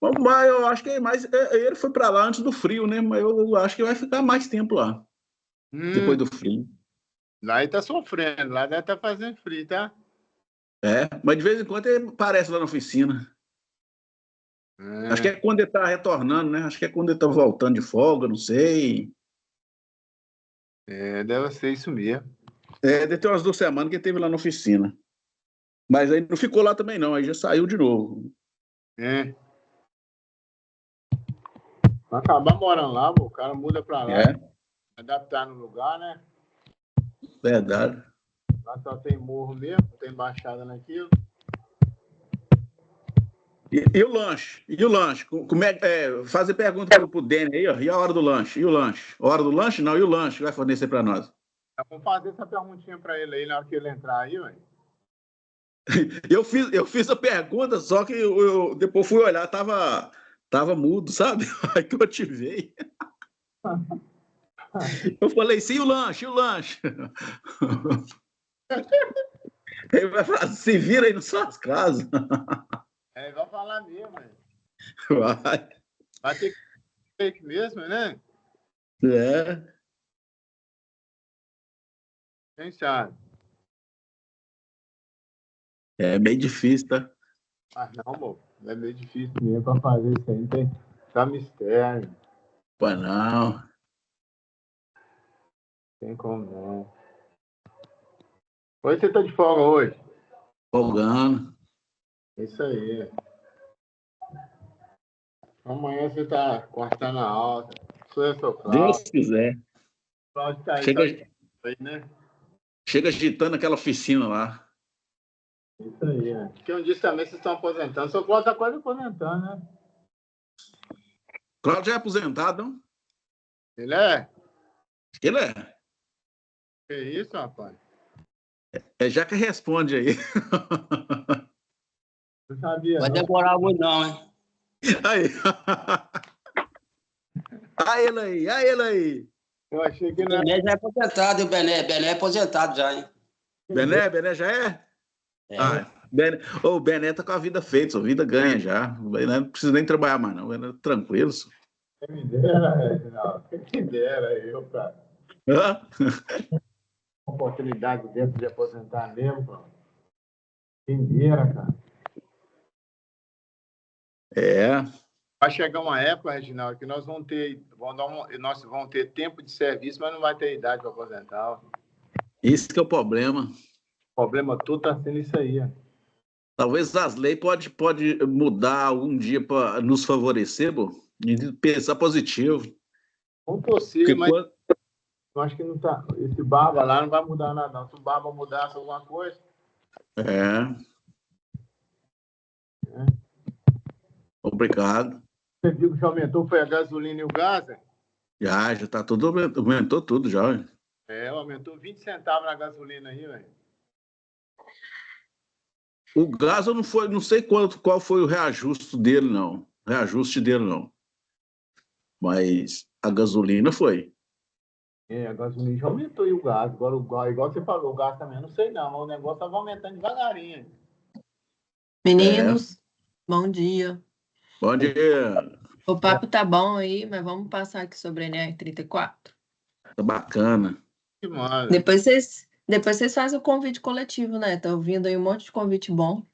B: Mas eu acho que ele foi pra lá antes do frio, né? Mas eu acho que vai ficar mais tempo lá, depois do frio.
D: Lá ele tá sofrendo, lá deve estar fazendo frio, tá?
B: É, mas de vez em quando ele aparece lá na oficina. Acho que é quando ele tá retornando, né? Acho que é quando ele tá voltando de folga, não sei.
D: É, deve ser isso mesmo.
B: É, deve ter umas 2 semanas que ele esteve lá na oficina. Mas aí não ficou lá também, não. Aí já saiu de novo.
D: É. Vai acabar morando lá, pô. O cara muda pra lá,
B: É,
D: adaptar no lugar, né?
B: verdade.
D: Lá só tem morro mesmo, não tem baixada naquilo.
B: E o lanche? E o lanche? Como fazer pergunta pro Dene aí, ó. E a hora do lanche? E o lanche? A hora do lanche? Não, e o lanche que vai fornecer para nós?
D: Vamos fazer essa perguntinha pra ele aí na hora que ele entrar aí, ué.
B: Eu fiz a pergunta, só que eu depois fui olhar, tava mudo, sabe? Aí que eu ativei. Eu falei, sim, o lanche, o lanche. Ele vai falar, se vira aí nas suas casas.
D: É, vai falar mesmo, ué.
B: Vai.
D: Vai ter que ser fake mesmo, né?
B: É.
D: Quem sabe?
B: É meio difícil, tá?
D: Ah, não, amor. É meio difícil mesmo pra fazer isso aí. Tem... Tá mistério.
B: Pois não.
D: Tem como não. Hoje você tá de folga hoje?
B: Folgando.
D: Isso aí. Amanhã você tá cortando a alta. Sou eu, seu
B: Deus
D: Cláudio.
B: quiser.
D: Cláudio tá aí,
B: Chega,
D: tá aí, né?
B: chega agitando aquela oficina lá.
D: Isso aí, né? Porque um dia também vocês estão aposentando. Seu Cláudio tá quase aposentando, né?
B: Cláudio já é aposentado, não?
D: Ele é?
B: Ele é.
D: Que isso, rapaz?
B: É já que responde aí.
D: Não sabia,
F: Vai
D: não.
F: demorar muito, não, hein?
B: Aí. Aí ele aí, aí ele aí.
D: Eu achei que
F: O
D: não era.
F: Bené já é aposentado, e o Bené? Bené é aposentado já, hein?
B: Bené já é?
F: É.
B: O Bené tá com a vida feita, sua vida ganha já. O Bené não precisa nem trabalhar mais, não. O Bené tá tranquilo. Só.
D: Quem me dera, Reginaldo. Quem me dera eu, cara.
B: Hã?
D: Oportunidade dentro de aposentar mesmo, cara. Quem dera, cara.
B: É.
D: Vai chegar uma época, Reginaldo, que nós nós vamos ter tempo de serviço, mas não vai ter idade para aposentar.
B: Isso que é o problema.
D: O problema todo está sendo isso aí. Ó.
B: Talvez as leis pode mudar algum dia para nos favorecer, bom, e pensar positivo.
D: Vamos torcer,
B: Porque
D: mas
B: quando...
D: eu acho que não tá. Esse barba lá não vai mudar nada, não. Se o barba mudasse alguma coisa.
B: É. complicado.
D: Você viu que já aumentou, foi a gasolina e o gás? Né?
B: Já tá tudo, aumentou tudo já.
D: Aumentou 20 centavos na gasolina aí, velho.
B: O gás eu não sei qual foi o reajuste dele, não. Mas a gasolina foi.
D: A gasolina já aumentou e o gás. Agora, igual você falou, o gás também, eu não sei não, mas o negócio estava aumentando devagarinho.
G: Meninos, bom dia.
B: Bom dia.
G: O papo tá bom aí, mas vamos passar aqui sobre a NR34.
B: Tá bacana.
D: Que mano.
G: Depois vocês fazem o convite coletivo, né? Tá ouvindo aí um monte de convite bom.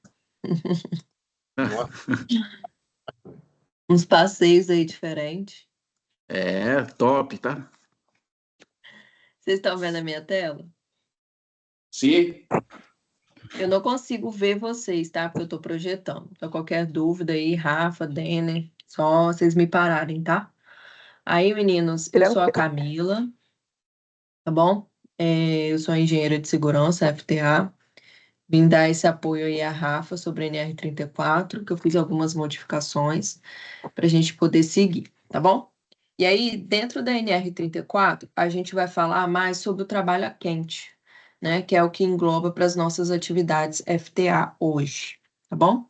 G: Uns passeios aí diferentes.
B: Top, tá?
G: Vocês estão vendo a minha tela?
F: Sim.
G: Eu não consigo ver vocês, tá? Porque eu tô projetando. Então, qualquer dúvida aí, Rafa, Denner, só vocês me pararem, tá? Aí, meninos, eu sou a Camila, tá bom? Eu sou engenheira de segurança, FTA. Vim dar esse apoio aí à Rafa sobre a NR34, que eu fiz algumas modificações para a gente poder seguir, tá bom? E aí, dentro da NR34, a gente vai falar mais sobre o trabalho a quente, né? Que é o que engloba para as nossas atividades FTA hoje, tá bom?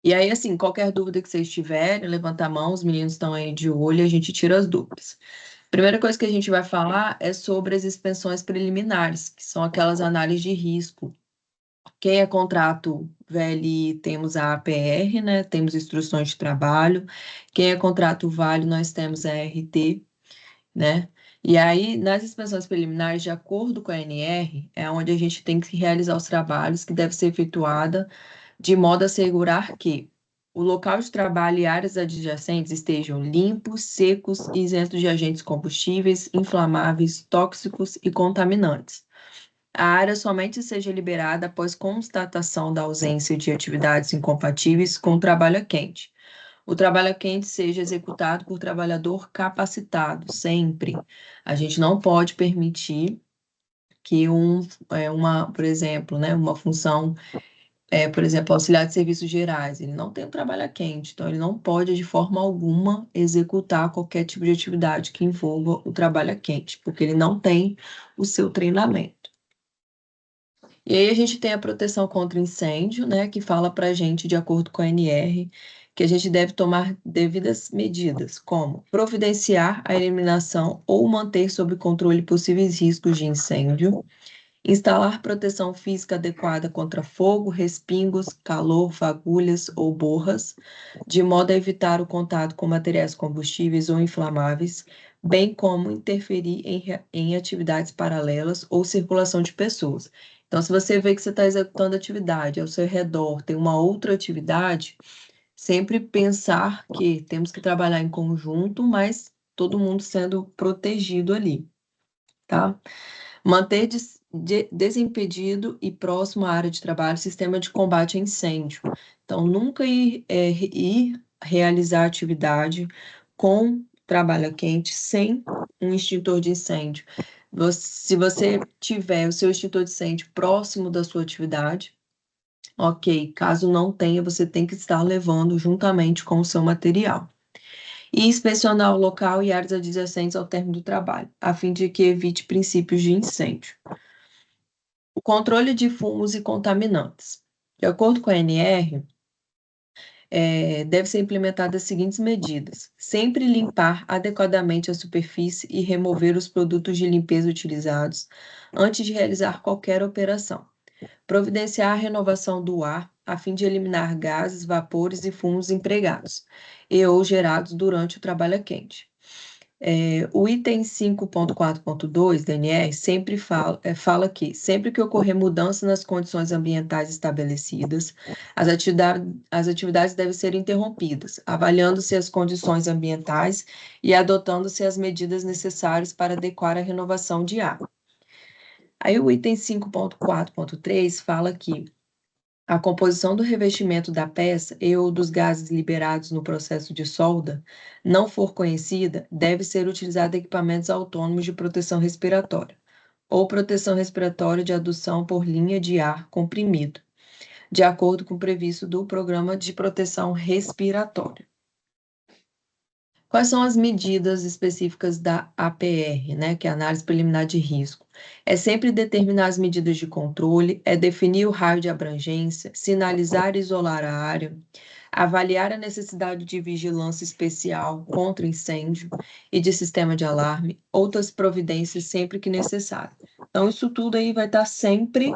G: E aí, assim, qualquer dúvida que vocês tiverem, levanta a mão, os meninos estão aí de olho e a gente tira as dúvidas. Primeira coisa que a gente vai falar é sobre as inspeções preliminares, que são aquelas análises de risco. Quem é contrato VLI, temos a APR, né? Temos instruções de trabalho. Quem é contrato Vale, nós temos a ART, né? E aí, nas inspeções preliminares, de acordo com a ANR, é onde a gente tem que realizar os trabalhos que deve ser feituada de modo a assegurar que o local de trabalho e áreas adjacentes estejam limpos, secos e isentos de agentes combustíveis, inflamáveis, tóxicos e contaminantes. A área somente seja liberada após constatação da ausência de atividades incompatíveis com o trabalho a quente. O trabalho a quente seja executado por trabalhador capacitado, sempre. A gente não pode permitir que por exemplo, né, uma função, por exemplo, auxiliar de serviços gerais, ele não tem um trabalho a quente, então ele não pode, de forma alguma, executar qualquer tipo de atividade que envolva o trabalho a quente, porque ele não tem o seu treinamento. E aí a gente tem a proteção contra incêndio, né, que fala para a gente, de acordo com a ANR, que a gente deve tomar devidas medidas, como providenciar a eliminação ou manter sob controle possíveis riscos de incêndio, instalar proteção física adequada contra fogo, respingos, calor, fagulhas ou borras, de modo a evitar o contato com materiais combustíveis ou inflamáveis, bem como interferir em atividades paralelas ou circulação de pessoas. Então, se você vê que você está executando atividade, ao seu redor tem uma outra atividade, sempre pensar que temos que trabalhar em conjunto, mas todo mundo sendo protegido ali, tá? Manter desimpedido e próximo à área de trabalho sistema de combate a incêndio. Então, nunca ir realizar atividade com trabalho a quente sem um extintor de incêndio. Se você tiver o seu extintor de incêndio próximo da sua atividade, ok. Caso não tenha, você tem que estar levando juntamente com o seu material. E inspecionar o local e áreas adjacentes ao término do trabalho, a fim de que evite princípios de incêndio. O controle de fumos e contaminantes. De acordo com a ANR, deve ser implementadas as seguintes medidas: sempre limpar adequadamente a superfície e remover os produtos de limpeza utilizados antes de realizar qualquer operação. Providenciar a renovação do ar a fim de eliminar gases, vapores e fumos empregados ou gerados durante o trabalho a quente. O item 5.4.2 da ANR sempre fala que, sempre que ocorrer mudança nas condições ambientais estabelecidas, as atividades devem ser interrompidas, avaliando-se as condições ambientais e adotando-se as medidas necessárias para adequar a renovação de ar. Aí o item 5.4.3 fala que a composição do revestimento da peça e ou dos gases liberados no processo de solda não for conhecida, deve ser utilizado equipamentos autônomos de proteção respiratória ou proteção respiratória de adução por linha de ar comprimido. de acordo com o previsto do Programa de Proteção Respiratória. Quais são as medidas específicas da APR, né, que é a Análise Preliminar de Risco? É sempre determinar as medidas de controle, é definir o raio de abrangência, sinalizar e isolar a área, avaliar a necessidade de vigilância especial contra incêndio e de sistema de alarme, outras providências sempre que necessário. Então, isso tudo aí vai estar sempre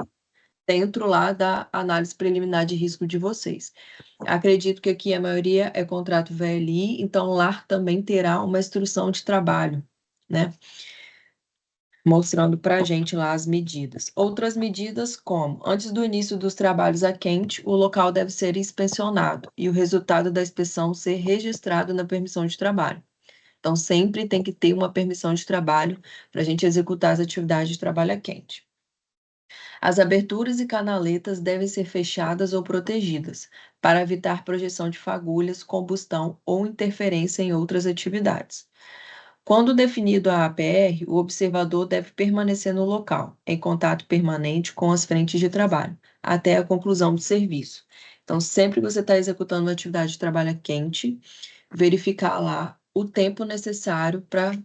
G: dentro lá da análise preliminar de risco de vocês. Acredito que aqui a maioria é contrato VLI, então lá também terá uma instrução de trabalho, né? Mostrando para a gente lá as medidas. Outras medidas como, antes do início dos trabalhos a quente, o local deve ser inspecionado e o resultado da inspeção ser registrado na permissão de trabalho. Então, sempre tem que ter uma permissão de trabalho para a gente executar as atividades de trabalho a quente. As aberturas e canaletas devem ser fechadas ou protegidas, para evitar projeção de fagulhas, combustão ou interferência em outras atividades. Quando definido a APR, o observador deve permanecer no local, em contato permanente com as frentes de trabalho, até a conclusão do serviço. Então, sempre que você está executando uma atividade de trabalho quente, verificar lá o tempo necessário para,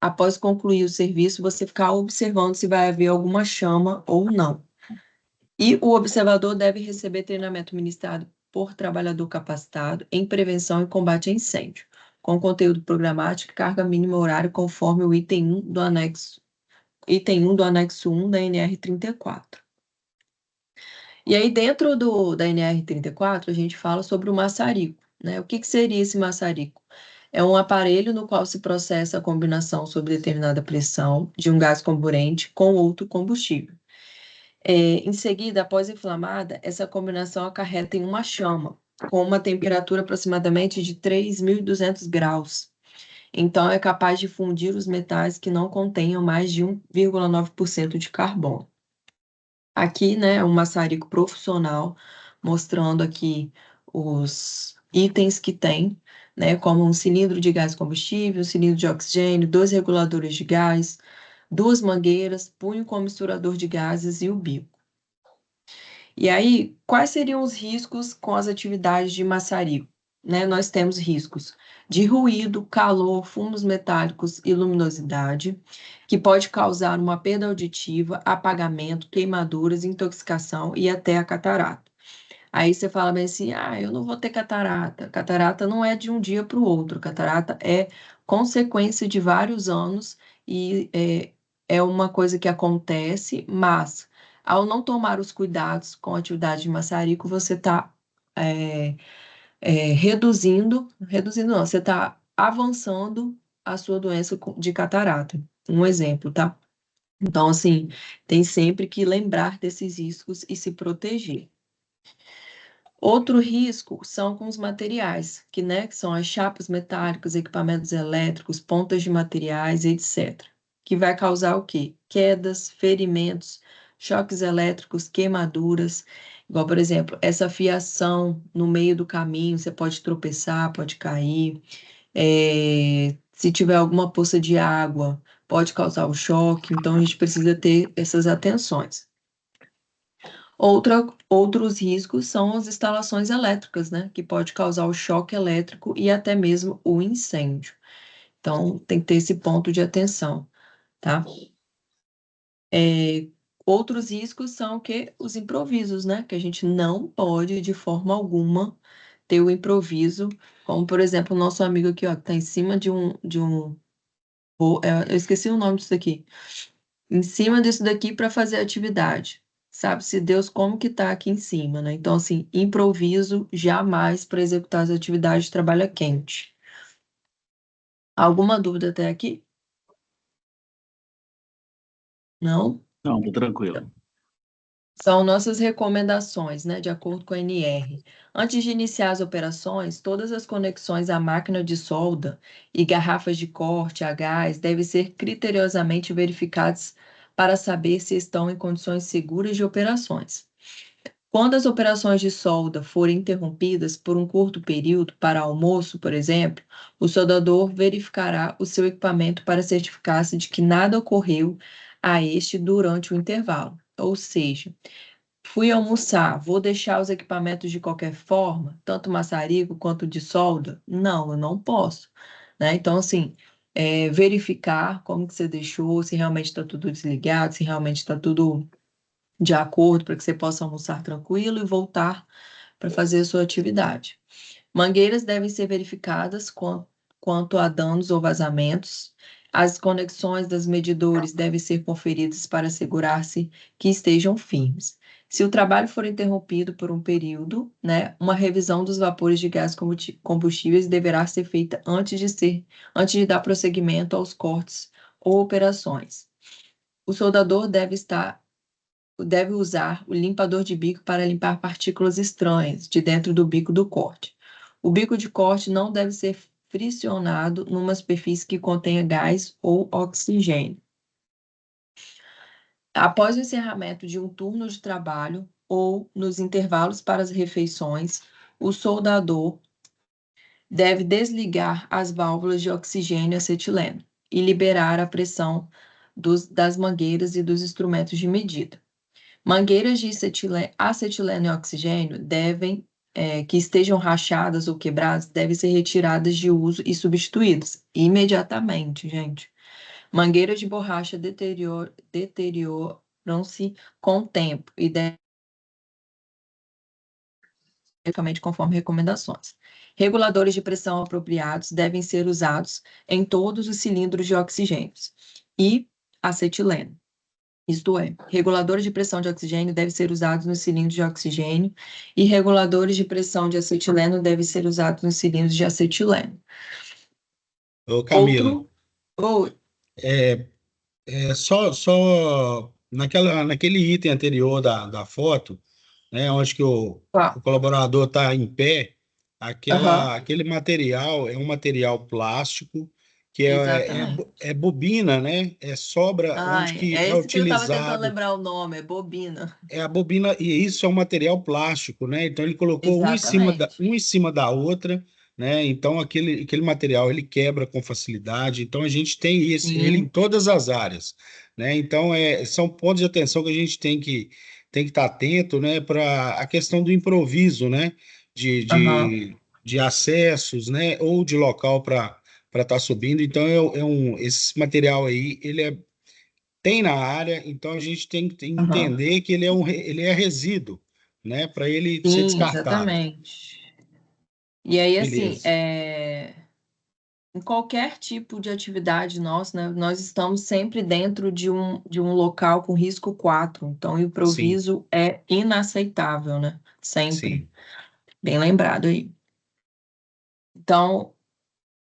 G: após concluir o serviço, você ficar observando se vai haver alguma chama ou não. E o observador deve receber treinamento ministrado por trabalhador capacitado em prevenção e combate a incêndio, com conteúdo programático e carga mínima horária conforme o item 1 do anexo 1 da NR 34. E aí, dentro da NR 34, a gente fala sobre o maçarico, né? O que seria esse maçarico? É um aparelho no qual se processa a combinação sob determinada pressão de um gás comburente com outro combustível. Em seguida, após inflamada, essa combinação acarreta em uma chama, com uma temperatura aproximadamente de 3.200 graus. Então, é capaz de fundir os metais que não contenham mais de 1,9% de carbono. Aqui, né, um maçarico profissional, mostrando aqui os itens que tem, né, como um cilindro de gás combustível, um cilindro de oxigênio, 2 reguladores de gás, 2 mangueiras, punho com misturador de gases e o bico. E aí, quais seriam os riscos com as atividades de maçarico? Né? Nós temos riscos de ruído, calor, fumos metálicos e luminosidade, que pode causar uma perda auditiva, apagamento, queimaduras, intoxicação e até a catarata. Aí você fala bem assim, eu não vou ter catarata. Catarata não é de um dia para o outro. Catarata é consequência de vários anos e é uma coisa que acontece, mas ao não tomar os cuidados com a atividade de maçarico, você está reduzindo não, você está avançando a sua doença de catarata. Um exemplo, tá? Então, assim, tem sempre que lembrar desses riscos e se proteger. Outro risco são com os materiais, que são as chapas metálicas, equipamentos elétricos, pontas de materiais, etc. Que vai causar o quê? Quedas, ferimentos, choques elétricos, queimaduras. Igual, por exemplo, essa fiação no meio do caminho, você pode tropeçar, pode cair. Se tiver alguma poça de água, pode causar o choque. Então, a gente precisa ter essas atenções. Outros riscos são as instalações elétricas, né? Que pode causar o choque elétrico e até mesmo o incêndio. Então, tem que ter esse ponto de atenção, tá? Outros riscos são os improvisos, né? Que a gente não pode, de forma alguma, ter o improviso, como, por exemplo, o nosso amigo aqui, ó, que tá em cima eu esqueci o nome disso aqui. Em cima disso daqui para fazer atividade. Sabe-se Deus como que tá aqui em cima, né? Então, assim, improviso jamais para executar as atividades de trabalho quente. Alguma dúvida até aqui? Não?
B: Não, tô tranquilo.
G: São nossas recomendações, né, de acordo com a NR. Antes de iniciar as operações, todas as conexões à máquina de solda e garrafas de corte a gás devem ser criteriosamente verificadas para saber se estão em condições seguras de operações. Quando as operações de solda forem interrompidas por um curto período para almoço, por exemplo, o soldador verificará o seu equipamento para certificar-se de que nada ocorreu a este durante o intervalo. Ou seja, Fui almoçar, vou deixar os equipamentos de qualquer forma, tanto maçarico quanto de solda? Não, eu não posso, né? Então, assim, verificar como que você deixou, se realmente está tudo desligado, se realmente está tudo de acordo, para que você possa almoçar tranquilo e voltar para fazer a sua atividade. Mangueiras devem ser verificadas quanto a danos ou vazamentos. As conexões dos medidores devem ser conferidas para assegurar-se que estejam firmes. Se o trabalho for interrompido por um período, né, uma revisão dos vapores de gás combustíveis deverá ser feita antes de dar prosseguimento aos cortes ou operações. O soldador deve usar o limpador de bico para limpar partículas estranhas de dentro do bico do corte. O bico de corte não deve ser fricionado numa superfície que contenha gás ou oxigênio. Após o encerramento de um turno de trabalho ou nos intervalos para as refeições, o soldador deve desligar as válvulas de oxigênio e acetileno e liberar a pressão das mangueiras e dos instrumentos de medida. Mangueiras de acetileno e oxigênio que estejam rachadas ou quebradas, devem ser retiradas de uso e substituídas imediatamente, gente. Mangueiras de borracha deterioram-se com o tempo e devem conforme recomendações. Reguladores de pressão apropriados devem ser usados em todos os cilindros de oxigênio e acetileno. Isto é, reguladores de pressão de oxigênio devem ser usados nos cilindros de oxigênio e reguladores de pressão de acetileno devem ser usados nos cilindros de acetileno.
C: Ô, Camila,
G: Outro,
C: só naquele item anterior da foto, né, onde que o colaborador está em pé, aquele material é um material plástico que é bobina, né? É sobra onde que é
G: esse que eu estava tentando
C: utilizado.
G: lembrar o nome, é bobina.
C: É a bobina, e isso é um material plástico, né? Então ele colocou um em cima da outra, né? Então aquele material ele quebra com facilidade. Então a gente tem ele em todas as áreas, né? Então são pontos de atenção que a gente tem que estar atento, né? Para a questão do improviso, né? De acessos, né? Ou de local para estar subindo. Então esse material aí tem na área, então a gente tem que entender que ele é resíduo, né? Para ele ser descartado.
G: Exatamente. E aí, assim,
C: Beleza.
G: em qualquer tipo de atividade nossa, né, nós estamos sempre dentro de um local com risco 4, então o improviso é inaceitável, né? Sempre.
C: Sim.
G: Bem lembrado aí. Então,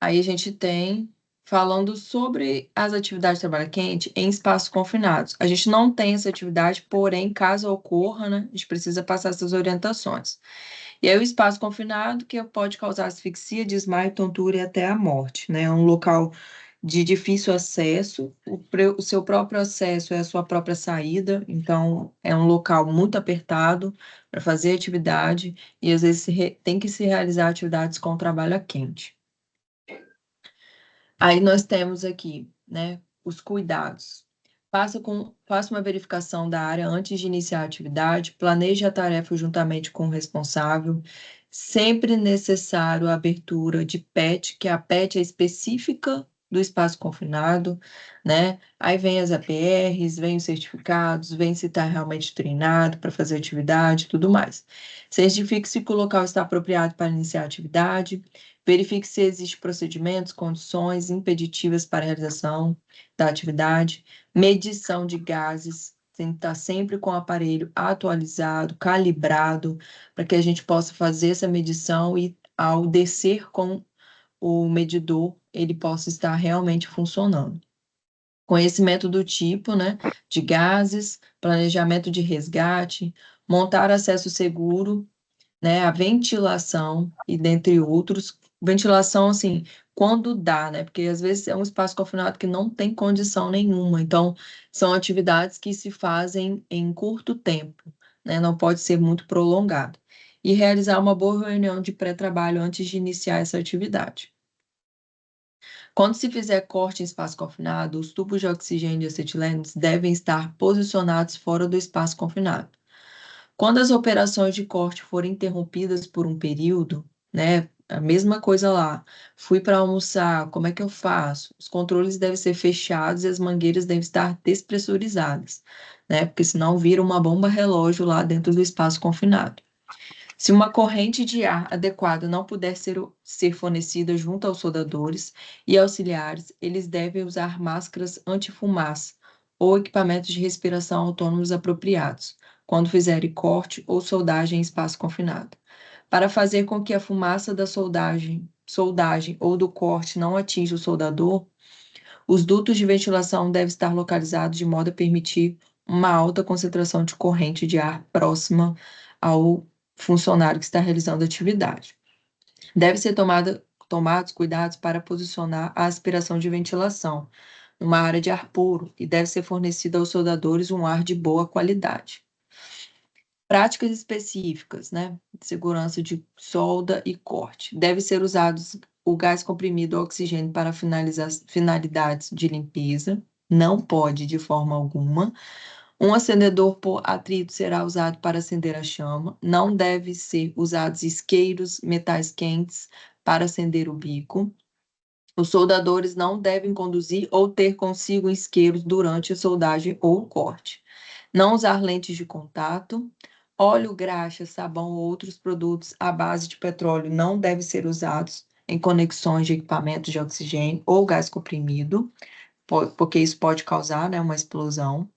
G: aí a gente tem falando sobre as atividades de trabalho quente em espaços confinados. A gente não tem essa atividade, porém, caso ocorra, né, a gente precisa passar essas orientações. E aí o espaço confinado que pode causar asfixia, desmaio, tontura e até a morte, né? É um local de difícil acesso, o seu próprio acesso é a sua própria saída, então é um local muito apertado para fazer atividade e às vezes tem que se realizar atividades com trabalho a quente. Aí nós temos aqui, né, os cuidados. Faça uma verificação da área antes de iniciar a atividade, planeje a tarefa juntamente com o responsável. Sempre necessário a abertura de PET, que a PET é específica do espaço confinado, né? Aí vem as APRs, vem os certificados, vem se está realmente treinado para fazer atividade e tudo mais. Certifique se o local está apropriado para iniciar a atividade. Verifique se existem procedimentos, condições impeditivas para a realização da atividade. Medição de gases, tem que estar sempre com o aparelho atualizado, calibrado, para que a gente possa fazer essa medição e, ao descer com o medidor, ele possa estar realmente funcionando. Conhecimento do tipo, né, de gases, planejamento de resgate, montar acesso seguro, né, a ventilação e dentre outros. Ventilação, assim, quando dá, né, porque às vezes é um espaço confinado que não tem condição nenhuma, então são atividades que se fazem em curto tempo, né, não pode ser muito prolongado. E realizar uma boa reunião de pré-trabalho antes de iniciar essa atividade. Quando se fizer corte em espaço confinado, os tubos de oxigênio e acetileno devem estar posicionados fora do espaço confinado. Quando as operações de corte forem interrompidas por um período, né? A mesma coisa lá. Fui para almoçar, como é que eu faço? Os controles devem ser fechados e as mangueiras devem estar despressurizadas, né? Porque senão vira uma bomba relógio lá dentro do espaço confinado. Se uma corrente de ar adequada não puder ser fornecida junto aos soldadores e auxiliares, eles devem usar máscaras antifumaça ou equipamentos de respiração autônomos apropriados, quando fizerem corte ou soldagem em espaço confinado. Para fazer com que a fumaça da soldagem ou do corte não atinja o soldador, os dutos de ventilação devem estar localizados de modo a permitir uma alta concentração de corrente de ar próxima ao funcionário que está realizando a atividade. Deve ser tomados cuidados para posicionar a aspiração de ventilação numa área de ar puro e deve ser fornecido aos soldadores um ar de boa qualidade. Práticas específicas, né? Segurança de solda e corte. Deve ser usados o gás comprimido ou oxigênio para finalidades de limpeza. Não pode, de forma alguma. Um acendedor por atrito será usado para acender a chama. Não deve ser usados isqueiros, metais quentes para acender o bico. Os soldadores não devem conduzir ou ter consigo isqueiros durante a soldagem ou corte. Não usar lentes de contato. Óleo, graxa, sabão ou outros produtos à base de petróleo não devem ser usados em conexões de equipamentos de oxigênio ou gás comprimido, porque isso pode causar, né, uma explosão.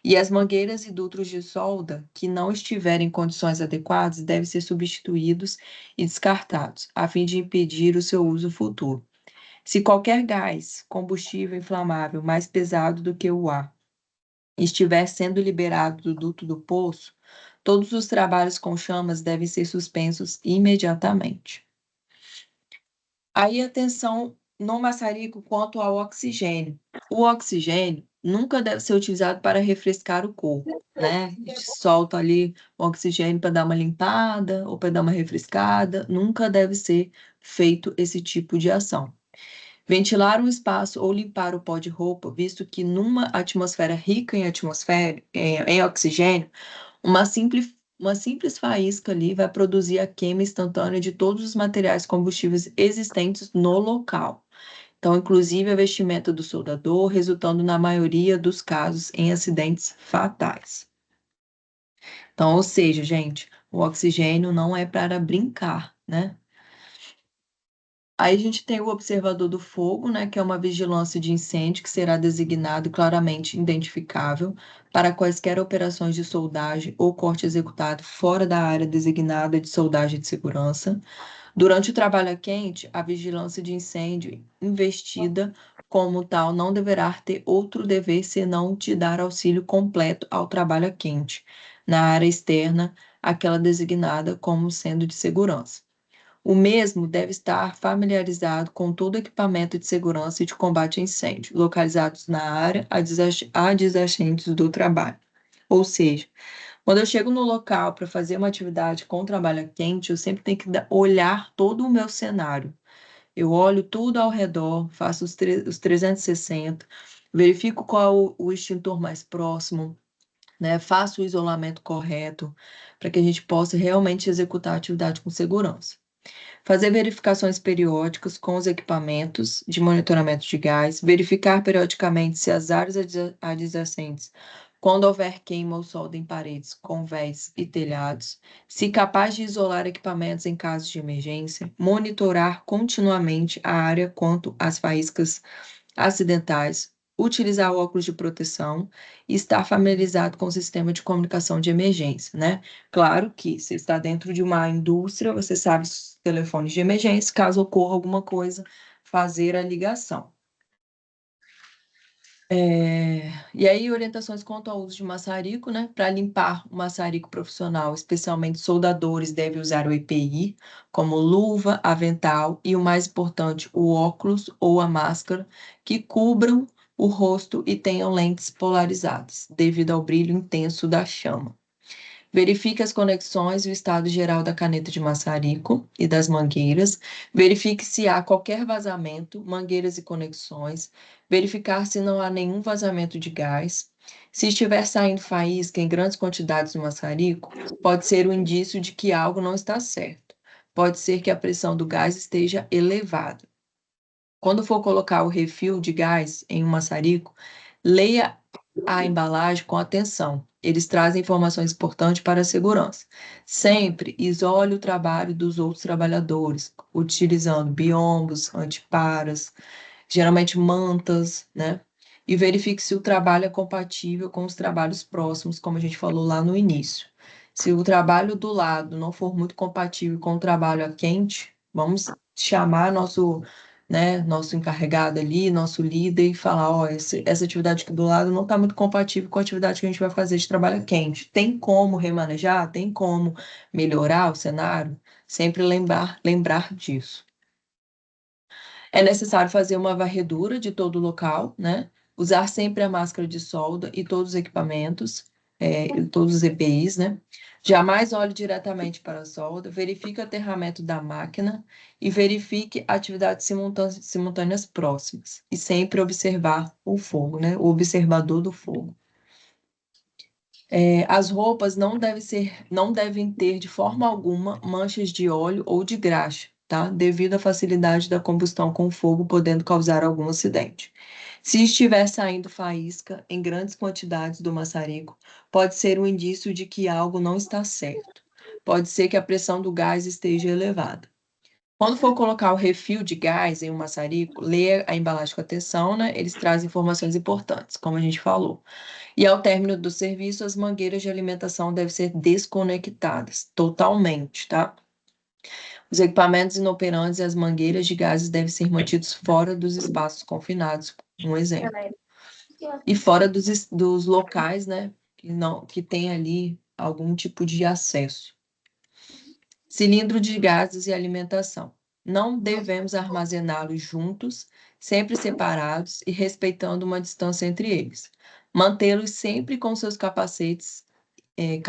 G: E as mangueiras e dutos de solda que não estiverem em condições adequadas devem ser substituídos e descartados, a fim de impedir o seu uso futuro. Se qualquer gás, combustível inflamável mais pesado do que o ar estiver sendo liberado do duto do poço, todos os trabalhos com chamas devem ser suspensos imediatamente. Aí, atenção no maçarico quanto ao oxigênio. O oxigênio nunca deve ser utilizado para refrescar o corpo, né? A gente solta ali o oxigênio para dar uma limpada ou para dar uma refrescada. Nunca deve ser feito esse tipo de ação. Ventilar um espaço ou limpar o pó de roupa, visto que numa atmosfera rica em oxigênio, uma simples faísca ali vai produzir a queima instantânea de todos os materiais combustíveis existentes no local. Então, inclusive a vestimenta do soldador, resultando na maioria dos casos em acidentes fatais. Então, ou seja, gente, o oxigênio não é para brincar, né? Aí a gente tem o observador do fogo, né, que é uma vigilância de incêndio que será designado e claramente identificável para quaisquer operações de soldagem ou corte executado fora da área designada de soldagem de segurança. Durante o trabalho a quente, a vigilância de incêndio investida como tal não deverá ter outro dever senão de dar auxílio completo ao trabalho a quente, na área externa, aquela designada como sendo de segurança. O mesmo deve estar familiarizado com todo o equipamento de segurança e de combate a incêndio, localizados na área adjacentes do trabalho. Ou seja, quando eu chego no local para fazer uma atividade com trabalho quente, eu sempre tenho que olhar todo o meu cenário. Eu olho tudo ao redor, faço os 360, verifico qual o extintor mais próximo, né? Faço o isolamento correto, para que a gente possa realmente executar a atividade com segurança. Fazer verificações periódicas com os equipamentos de monitoramento de gás, verificar periodicamente se as áreas adjacentes, quando houver queima ou solda em paredes, convés e telhados, se capaz de isolar equipamentos em casos de emergência, monitorar continuamente a área quanto às faíscas acidentais, utilizar óculos de proteção e estar familiarizado com o sistema de comunicação de emergência, né? Claro que se está dentro de uma indústria, você sabe os telefones de emergência, caso ocorra alguma coisa, fazer a ligação. E aí, orientações quanto ao uso de maçarico, né? Para limpar o maçarico profissional, especialmente soldadores, devem usar o EPI, como luva, avental e, o mais importante, o óculos ou a máscara, que cubram o rosto e tenham lentes polarizadas, devido ao brilho intenso da chama. Verifique as conexões e o estado geral da caneta de maçarico e das mangueiras. Verifique se há qualquer vazamento, mangueiras e conexões. Verificar se não há nenhum vazamento de gás. Se estiver saindo faísca em grandes quantidades no maçarico, pode ser um indício de que algo não está certo. Pode ser que a pressão do gás esteja elevada. Quando for colocar o refil de gás em um maçarico, leia a embalagem com atenção. Eles trazem informações importantes para a segurança. Sempre isole o trabalho dos outros trabalhadores, utilizando biombos, antiparas, geralmente mantas, né? E verifique se o trabalho é compatível com os trabalhos próximos, como a gente falou lá no início. Se o trabalho do lado não for muito compatível com o trabalho a quente, vamos chamar nosso encarregado ali, nosso líder, e falar, ó, essa atividade aqui do lado não está muito compatível com a atividade que a gente vai fazer de trabalho quente. Tem como remanejar? Tem como melhorar o cenário? Sempre lembrar disso. É necessário fazer uma varredura de todo o local, né? Usar sempre a máscara de solda e todos os equipamentos, todos os EPIs, né? Jamais olhe diretamente para a solda, verifique o aterramento da máquina e verifique atividades simultâneas próximas. E sempre observar o fogo, né? O observador do fogo. As roupas não devem ter de forma alguma manchas de óleo ou de graxa, tá? Devido à facilidade da combustão com fogo, podendo causar algum acidente. Se estiver saindo faísca em grandes quantidades do maçarico, pode ser um indício de que algo não está certo. Pode ser que a pressão do gás esteja elevada. Quando for colocar o refil de gás em um maçarico, leia a embalagem com atenção, né? Eles trazem informações importantes, como a gente falou. E ao término do serviço, as mangueiras de alimentação devem ser desconectadas totalmente, tá? Os equipamentos inoperantes e as mangueiras de gases devem ser mantidos fora dos espaços confinados, um exemplo. E fora dos locais, né, que tem ali algum tipo de acesso. Cilindro de gases e alimentação. Não devemos armazená-los juntos, sempre separados e respeitando uma distância entre eles. Mantê-los sempre com seus capacetes e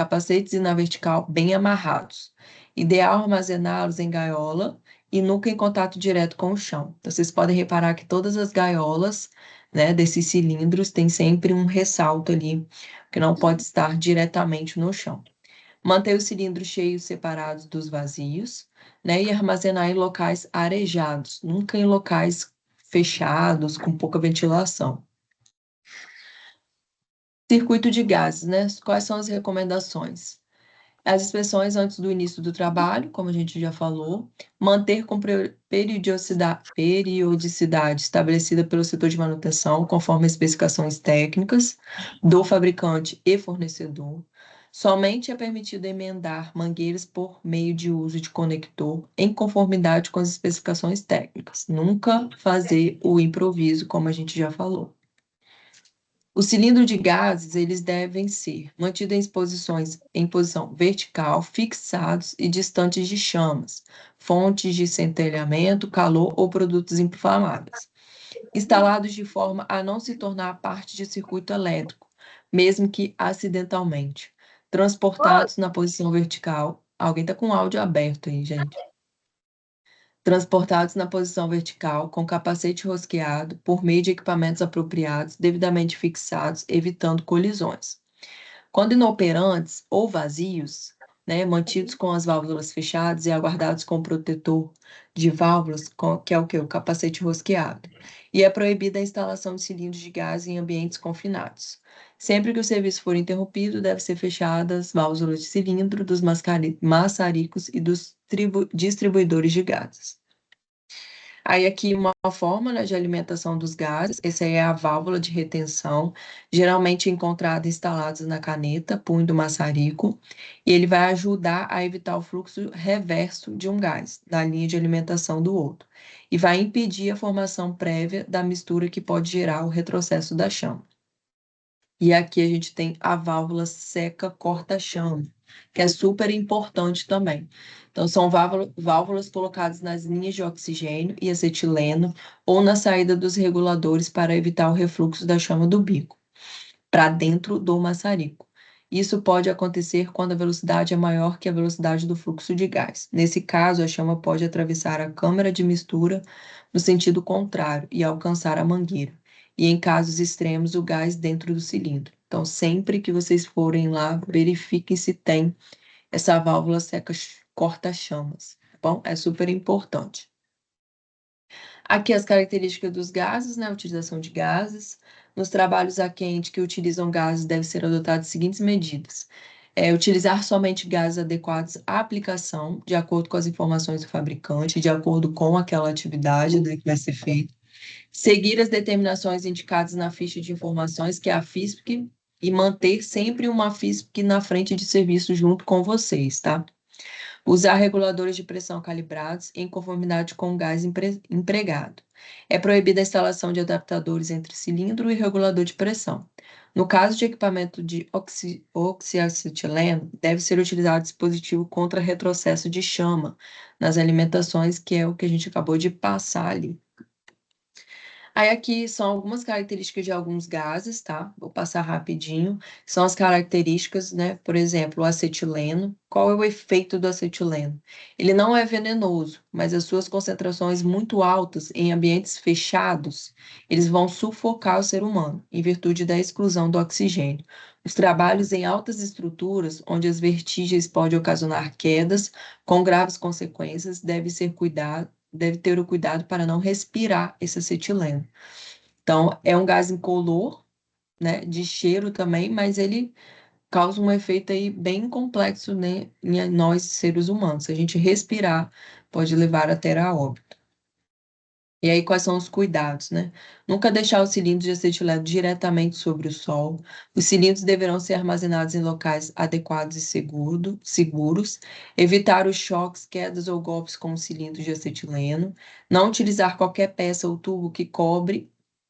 G: na vertical bem amarrados. Ideal armazená-los em gaiola e nunca em contato direto com o chão. Então, vocês podem reparar que todas as gaiolas, né, desses cilindros têm sempre um ressalto ali, que não pode estar diretamente no chão. Manter os cilindros cheios separados dos vazios, né, e armazenar em locais arejados, nunca em locais fechados, com pouca ventilação. Circuito de gases, né? Quais são as recomendações? As inspeções antes do início do trabalho, como a gente já falou, manter com periodicidade estabelecida pelo setor de manutenção, conforme as especificações técnicas do fabricante e fornecedor. Somente é permitido emendar mangueiras por meio de uso de conector em conformidade com as especificações técnicas. Nunca fazer o improviso, como a gente já falou. O cilindro de gases, eles devem ser mantidos em posição vertical, fixados e distantes de chamas, fontes de centelhamento, calor ou produtos inflamáveis. Instalados de forma a não se tornar parte de circuito elétrico, mesmo que acidentalmente. Transportados na posição vertical. Alguém está com o áudio aberto aí, gente. Transportados na posição vertical, com capacete rosqueado, por meio de equipamentos apropriados, devidamente fixados, evitando colisões. Quando inoperantes ou vazios, né, mantidos com as válvulas fechadas e aguardados com o protetor de válvulas, que é o quê? O capacete rosqueado. E é proibida a instalação de cilindros de gás em ambientes confinados. Sempre que o serviço for interrompido, deve ser fechadas as válvulas de cilindro dos maçaricos e dos distribuidores de gases. Aí aqui uma forma, né, de alimentação dos gases, essa aí é a válvula de retenção, geralmente encontrada instalada na caneta, punho do maçarico, e ele vai ajudar a evitar o fluxo reverso de um gás, da linha de alimentação do outro, e vai impedir a formação prévia da mistura que pode gerar o retrocesso da chama. E aqui a gente tem a válvula seca corta-chama, que é super importante também. Então, são válvulas colocadas nas linhas de oxigênio e acetileno ou na saída dos reguladores para evitar o refluxo da chama do bico para dentro do maçarico. Isso pode acontecer quando a velocidade é maior que a velocidade do fluxo de gás. Nesse caso, a chama pode atravessar a câmara de mistura no sentido contrário e alcançar a mangueira. E em casos extremos, o gás dentro do cilindro. Então, sempre que vocês forem lá, verifiquem se tem essa válvula seca corta-chamas, tá bom? É super importante. Aqui as características dos gases, né? Utilização de gases. Nos trabalhos a quente que utilizam gases, deve ser adotadas as seguintes medidas. Utilizar somente gases adequados à aplicação, de acordo com as informações do fabricante, de acordo com aquela atividade, né, que vai ser feita. Seguir as determinações indicadas na ficha de informações, que é a FISP, e manter sempre uma FISP na frente de serviço junto com vocês, tá? Usar reguladores de pressão calibrados em conformidade com o gás empregado. É proibida a instalação de adaptadores entre cilindro e regulador de pressão. No caso de equipamento de oxiacetileno, deve ser utilizado dispositivo contra retrocesso de chama nas alimentações, que é o que a gente acabou de passar ali. Aí aqui são algumas características de alguns gases, tá? Vou passar rapidinho. São as características, né? Por exemplo, o acetileno. Qual é o efeito do acetileno? Ele não é venenoso, mas as suas concentrações muito altas em ambientes fechados, eles vão sufocar o ser humano, em virtude da exclusão do oxigênio. Os trabalhos em altas estruturas, onde as vertigens podem ocasionar quedas com graves consequências, deve ter o cuidado para não respirar esse acetileno. Então, é um gás incolor, né, de cheiro também, mas ele causa um efeito aí bem complexo, né, em nós, seres humanos. Se a gente respirar, pode levar até a óbito. E aí, quais são os cuidados, né? Nunca deixar os cilindros de acetileno diretamente sobre o sol. Os cilindros deverão ser armazenados em locais adequados e seguros. Evitar os choques, quedas ou golpes com os cilindros de acetileno. Não utilizar qualquer peça ou tubo que cobre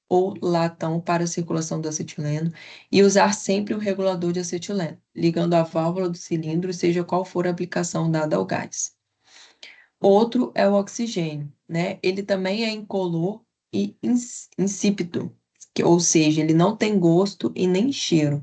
G: ou latão para a circulação do acetileno. E usar sempre o regulador de acetileno, ligando a válvula do cilindro, seja qual for a aplicação dada ao gás. Outro é o oxigênio, né? Ele também é incolor e insípido, ou seja, ele não tem gosto e nem cheiro.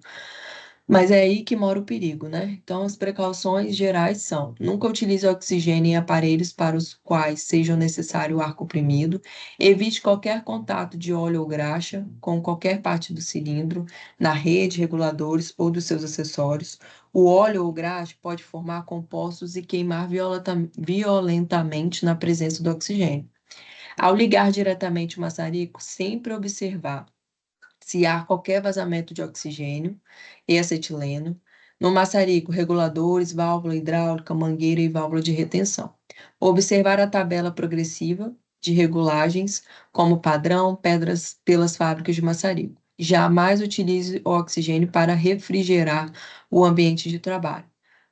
G: Mas é aí que mora o perigo, né? Então, as precauções gerais são: nunca utilize oxigênio em aparelhos para os quais seja necessário o ar comprimido, evite qualquer contato de óleo ou graxa com qualquer parte do cilindro, na rede, reguladores ou dos seus acessórios. O óleo ou graxa pode formar compostos e queimar violentamente na presença do oxigênio. Ao ligar diretamente o maçarico, sempre observar se há qualquer vazamento de oxigênio e acetileno. No maçarico, reguladores, válvula hidráulica, mangueira e válvula de retenção. Observar a tabela progressiva de regulagens, como padrão, pedras pelas fábricas de maçarico. Jamais utilize o oxigênio para refrigerar o ambiente de trabalho.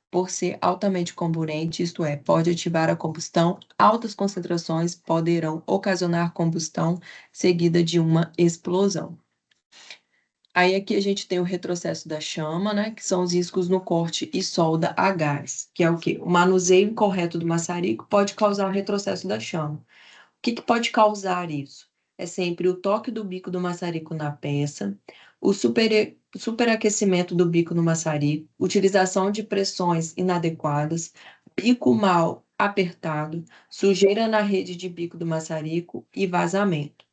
G: Por ser altamente comburente, isto é, pode ativar a combustão, altas concentrações poderão ocasionar combustão seguida de uma explosão. Aí aqui a gente tem o retrocesso da chama, né, que são os riscos no corte e solda a gás, que é o quê? O manuseio incorreto do maçarico pode causar o retrocesso da chama. O que pode causar isso? É sempre o toque do bico do maçarico na peça, o superaquecimento do bico no maçarico, utilização de pressões inadequadas, bico mal apertado, sujeira na rede de bico do maçarico e vazamento.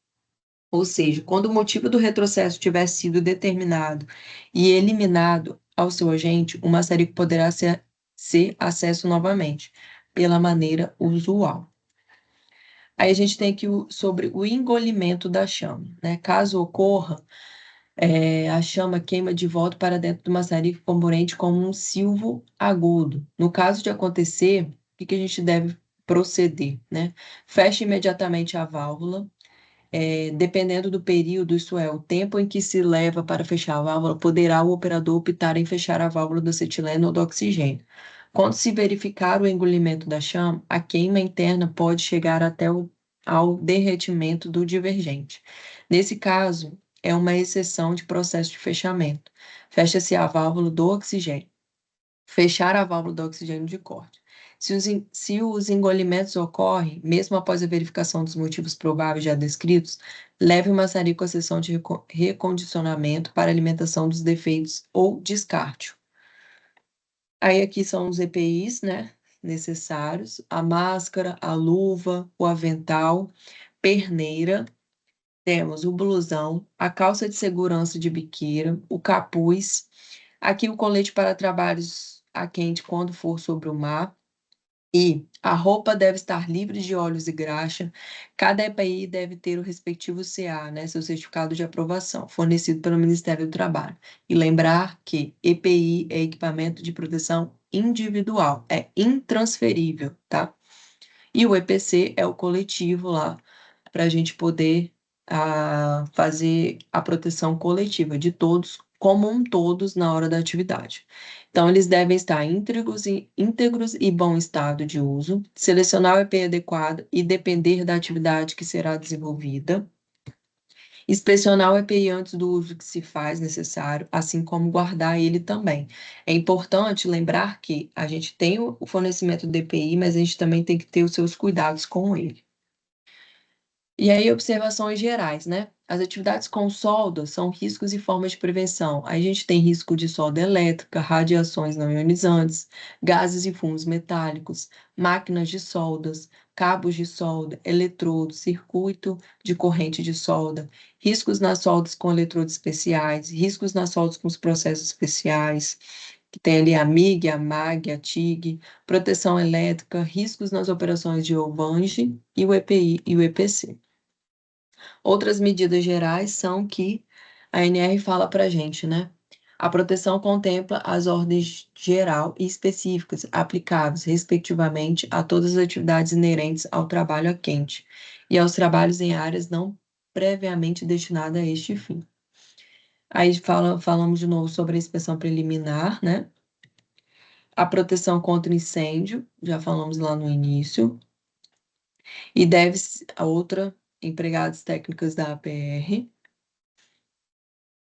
G: Ou seja, quando o motivo do retrocesso tiver sido determinado e eliminado ao seu agente, o maçarico poderá ser acesso novamente, pela maneira usual. Aí a gente tem aqui sobre o engolimento da chama, né? Caso ocorra, a chama queima de volta para dentro do maçarico comburente como um silvo agudo. No caso de acontecer, o que a gente deve proceder, né? Feche imediatamente a válvula. Dependendo do período, isso é, o tempo em que se leva para fechar a válvula, poderá o operador optar em fechar a válvula do acetileno ou do oxigênio. Quando se verificar o engolimento da chama, a queima interna pode chegar até ao derretimento do divergente. Nesse caso, é uma exceção de processo de fechamento. Fecha-se a válvula do oxigênio. Fechar a válvula do oxigênio de corte. Se os engolimentos ocorrem, mesmo após a verificação dos motivos prováveis já descritos, leve o maçarico à seção de recondicionamento para alimentação dos defeitos ou descarte. Aí aqui são os EPIs, né, necessários: a máscara, a luva, o avental, perneira, temos o blusão, a calça de segurança de biqueira, o capuz, aqui o colete para trabalhos a quente quando for sobre o mar, e a roupa deve estar livre de óleos e graxa. Cada EPI deve ter o respectivo CA, né, seu certificado de aprovação, fornecido pelo Ministério do Trabalho. E lembrar que EPI é equipamento de proteção individual, é intransferível, tá? E o EPC é o coletivo lá, para a gente poder fazer a proteção coletiva de todos, como um todos, na hora da atividade. Então, eles devem estar íntegros e bom estado de uso, selecionar o EPI adequado e depender da atividade que será desenvolvida, inspecionar o EPI antes do uso que se faz necessário, assim como guardar ele também. É importante lembrar que a gente tem o fornecimento do EPI, mas a gente também tem que ter os seus cuidados com ele. E aí, observações gerais, né? As atividades com solda são riscos e formas de prevenção. Aí a gente tem risco de solda elétrica, radiações não ionizantes, gases e fumos metálicos, máquinas de soldas, cabos de solda, eletrodos, circuito de corrente de solda, riscos nas soldas com eletrodos especiais, riscos nas soldas com os processos especiais, que tem ali a MIG, a MAG, a TIG, proteção elétrica, riscos nas operações de OVANGE e o EPI e o EPC. Outras medidas gerais são que a NR fala para a gente, né? A proteção contempla as ordens geral e específicas aplicáveis, respectivamente, a todas as atividades inerentes ao trabalho a quente e aos trabalhos em áreas não previamente destinadas a este fim. Aí falamos de novo sobre a inspeção preliminar, né? A proteção contra incêndio, já falamos lá no início. E a outra, empregadas técnicas da APR.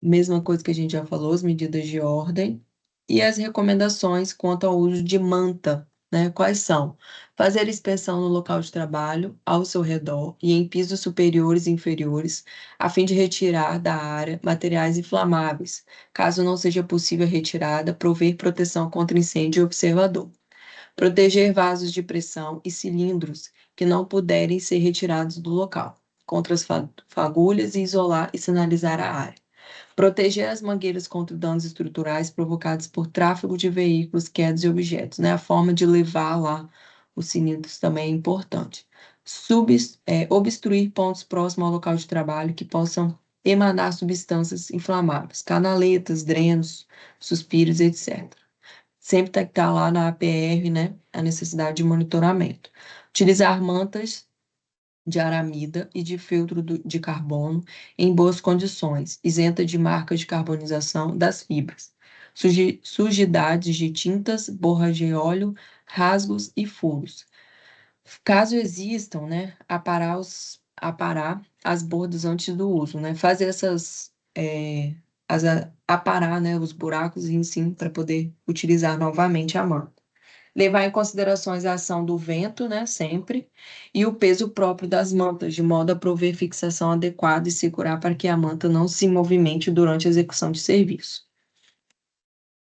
G: Mesma coisa que a gente já falou, as medidas de ordem. E as recomendações quanto ao uso de manta, né? Quais são? Fazer inspeção no local de trabalho, ao seu redor e em pisos superiores e inferiores, a fim de retirar da área materiais inflamáveis. Caso não seja possível a retirada, prover proteção contra incêndio e observador. Proteger vasos de pressão e cilindros que não puderem ser retirados do local, contra as fagulhas e isolar e sinalizar a área. Proteger as mangueiras contra danos estruturais provocados por tráfego de veículos, quedas e objetos, né? A forma de levar lá os cilindros também é importante. Obstruir pontos próximos ao local de trabalho que possam emanar substâncias inflamáveis, canaletas, drenos, suspiros, etc. Sempre tem que estar lá na APR, né? A necessidade de monitoramento. Utilizar mantas de aramida e de filtro de carbono em boas condições, isenta de marcas de carbonização das fibras. Sujidades de tintas, borras de óleo, rasgos e furos. Caso existam, né, aparar as bordas antes do uso, né, fazer aparar, né, os buracos em si para poder utilizar novamente a manta. Levar em considerações a ação do vento, né, sempre, e o peso próprio das mantas, de modo a prover fixação adequada e segurar para que a manta não se movimente durante a execução de serviço.